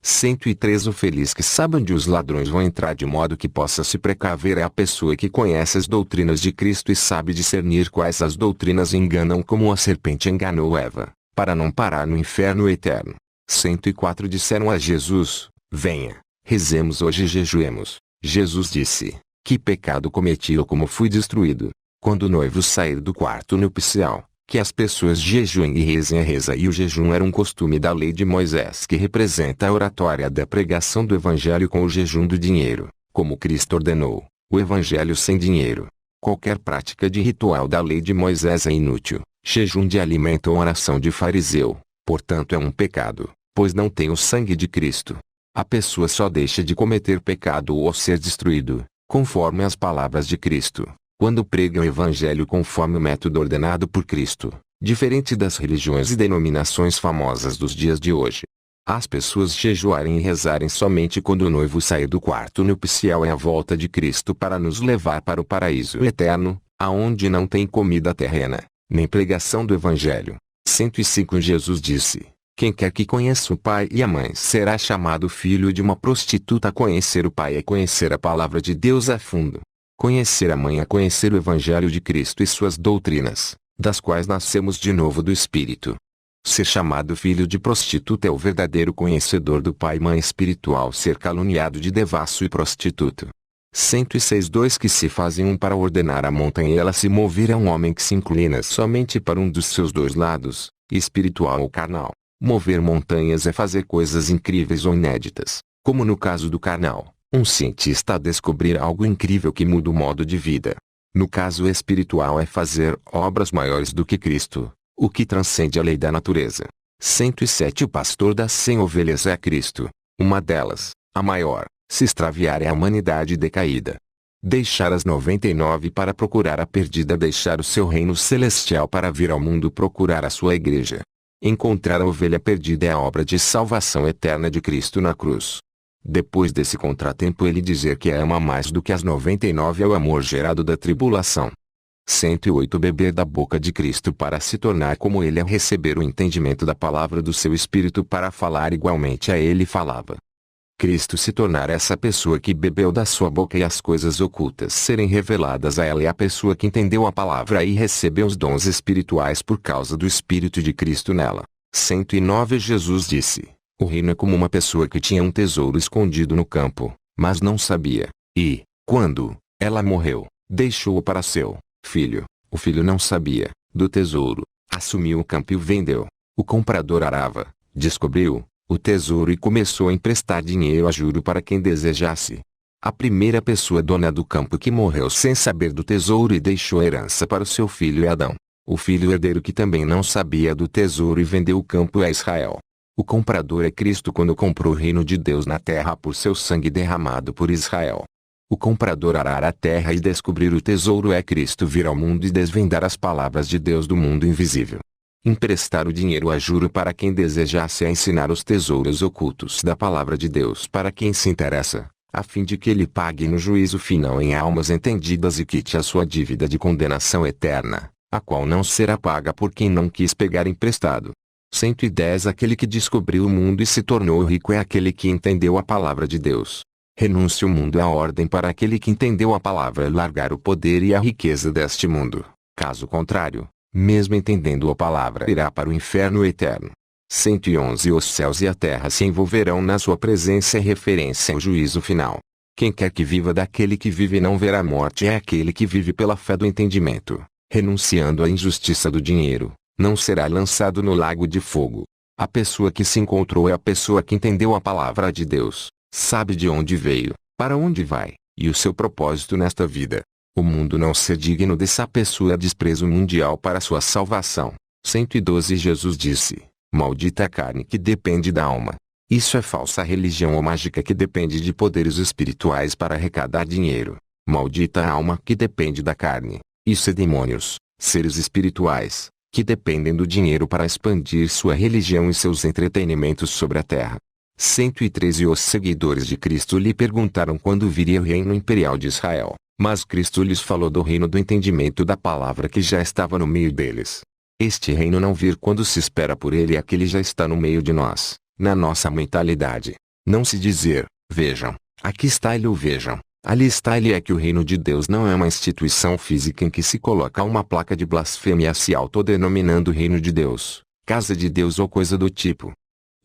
103 O feliz que sabe onde os ladrões vão entrar de modo que possa se precaver é a pessoa que conhece as doutrinas de Cristo e sabe discernir quais as doutrinas enganam como a serpente enganou Eva, para não parar no inferno eterno. 104 Disseram a Jesus, venha, rezemos hoje e jejuemos. Jesus disse, que pecado cometi ou como fui destruído? Quando o noivo sair do quarto nupcial, que as pessoas jejuem e rezem. A reza e o jejum era um costume da lei de Moisés que representa a oratória da pregação do evangelho com o jejum do dinheiro, como Cristo ordenou, o evangelho sem dinheiro. Qualquer prática de ritual da lei de Moisés é inútil, jejum de alimento ou oração de fariseu, portanto é um pecado, pois não tem o sangue de Cristo. A pessoa só deixa de cometer pecado ou ser destruído, conforme as palavras de Cristo, quando prega o evangelho conforme o método ordenado por Cristo, diferente das religiões e denominações famosas dos dias de hoje. As pessoas jejuarem e rezarem somente quando o noivo sair do quarto nupcial é a volta de Cristo para nos levar para o paraíso eterno, aonde não tem comida terrena, nem pregação do evangelho. 105 Jesus disse, quem quer que conheça o pai e a mãe será chamado filho de uma prostituta. Conhecer o pai é conhecer a palavra de Deus a fundo. Conhecer a mãe é conhecer o evangelho de Cristo e suas doutrinas, das quais nascemos de novo do Espírito. Ser chamado filho de prostituta é o verdadeiro conhecedor do pai e mãe espiritual. Ser caluniado de devasso e prostituto. 106 Dois que se fazem um para ordenar a montanha e ela se mover. É um homem que se inclina somente para um dos seus dois lados, espiritual ou carnal. Mover montanhas é fazer coisas incríveis ou inéditas, como no caso do carnal, um cientista a descobrir algo incrível que muda o modo de vida. No caso espiritual é fazer obras maiores do que Cristo, o que transcende a lei da natureza. 107 O pastor das 100 ovelhas é Cristo. Uma delas, a maior, se extraviar é a humanidade decaída. Deixar as 99 para procurar a perdida. Deixar o seu reino celestial para vir ao mundo procurar a sua igreja. Encontrar a ovelha perdida é a obra de salvação eterna de Cristo na cruz. Depois desse contratempo ele dizer que a ama mais do que as 99 é o amor gerado da tribulação. 108 Beber da boca de Cristo para se tornar como ele é receber o entendimento da palavra do seu Espírito para falar igualmente a ele falava. Cristo se tornar essa pessoa que bebeu da sua boca e as coisas ocultas serem reveladas a ela é a pessoa que entendeu a palavra e recebeu os dons espirituais por causa do Espírito de Cristo nela. 109 Jesus disse, o reino é como uma pessoa que tinha um tesouro escondido no campo, mas não sabia, e, quando ela morreu, deixou-o para seu filho. O filho não sabia do tesouro, assumiu o campo e o vendeu. O comprador arava, descobriu o tesouro e começou a emprestar dinheiro a juro para quem desejasse. A primeira pessoa dona do campo que morreu sem saber do tesouro e deixou a herança para o seu filho é Adão. O filho herdeiro que também não sabia do tesouro e vendeu o campo é Israel. O comprador é Cristo quando comprou o reino de Deus na terra por seu sangue derramado por Israel. O comprador arar a terra e descobrir o tesouro é Cristo vir ao mundo e desvendar as palavras de Deus do mundo invisível. Emprestar o dinheiro a juro para quem desejasse é ensinar os tesouros ocultos da palavra de Deus para quem se interessa, a fim de que ele pague no juízo final em almas entendidas e quite a sua dívida de condenação eterna, a qual não será paga por quem não quis pegar emprestado. 110 Aquele que descobriu o mundo e se tornou rico é aquele que entendeu a palavra de Deus. Renúncia o mundo é a ordem para aquele que entendeu a palavra largar o poder e a riqueza deste mundo. Caso contrário, mesmo entendendo a palavra irá para o inferno eterno. 111 Os céus e a terra se envolverão na sua presença é referência ao juízo final. Quem quer que viva daquele que vive e não verá a morte é aquele que vive pela fé do entendimento, renunciando à injustiça do dinheiro, não será lançado no lago de fogo. A pessoa que se encontrou é a pessoa que entendeu a palavra de Deus, sabe de onde veio, para onde vai, e o seu propósito nesta vida. O mundo não ser digno dessa pessoa é desprezo mundial para sua salvação. 112 Jesus disse, maldita a carne que depende da alma. Isso é falsa religião ou mágica que depende de poderes espirituais para arrecadar dinheiro. Maldita a alma que depende da carne. Isso é demônios, seres espirituais, que dependem do dinheiro para expandir sua religião e seus entretenimentos sobre a terra. 113 Os seguidores de Cristo lhe perguntaram quando viria o reino imperial de Israel. Mas Cristo lhes falou do reino do entendimento da palavra que já estava no meio deles. Este reino não vir quando se espera por ele é que ele já está no meio de nós, na nossa mentalidade. Não se dizer, vejam, aqui está ele ou vejam, ali está ele. É que o reino de Deus não é uma instituição física em que se coloca uma placa de blasfêmia se autodenominando reino de Deus, casa de Deus ou coisa do tipo.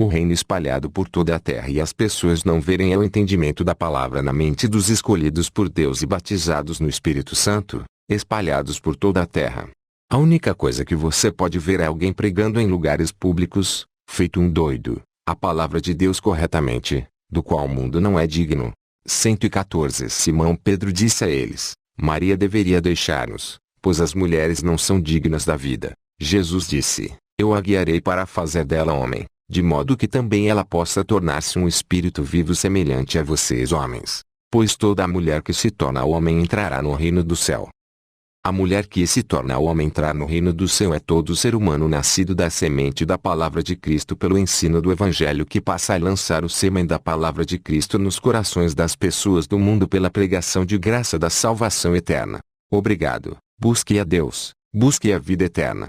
O reino espalhado por toda a terra e as pessoas não verem é o entendimento da palavra na mente dos escolhidos por Deus e batizados no Espírito Santo, espalhados por toda a terra. A única coisa que você pode ver é alguém pregando em lugares públicos, feito um doido, a palavra de Deus corretamente, do qual o mundo não é digno. 114 Simão Pedro disse a eles, Maria deveria deixar-nos, pois as mulheres não são dignas da vida. Jesus disse, eu a guiarei para fazer dela homem, de modo que também ela possa tornar-se um espírito vivo semelhante a vocês homens. Pois toda a mulher que se torna homem entrará no reino do céu. A mulher que se torna homem entrar no reino do céu é todo ser humano nascido da semente da palavra de Cristo pelo ensino do Evangelho que passa a lançar o sêmen da palavra de Cristo nos corações das pessoas do mundo pela pregação de graça da salvação eterna. Obrigado. Busque a Deus, busque a vida eterna.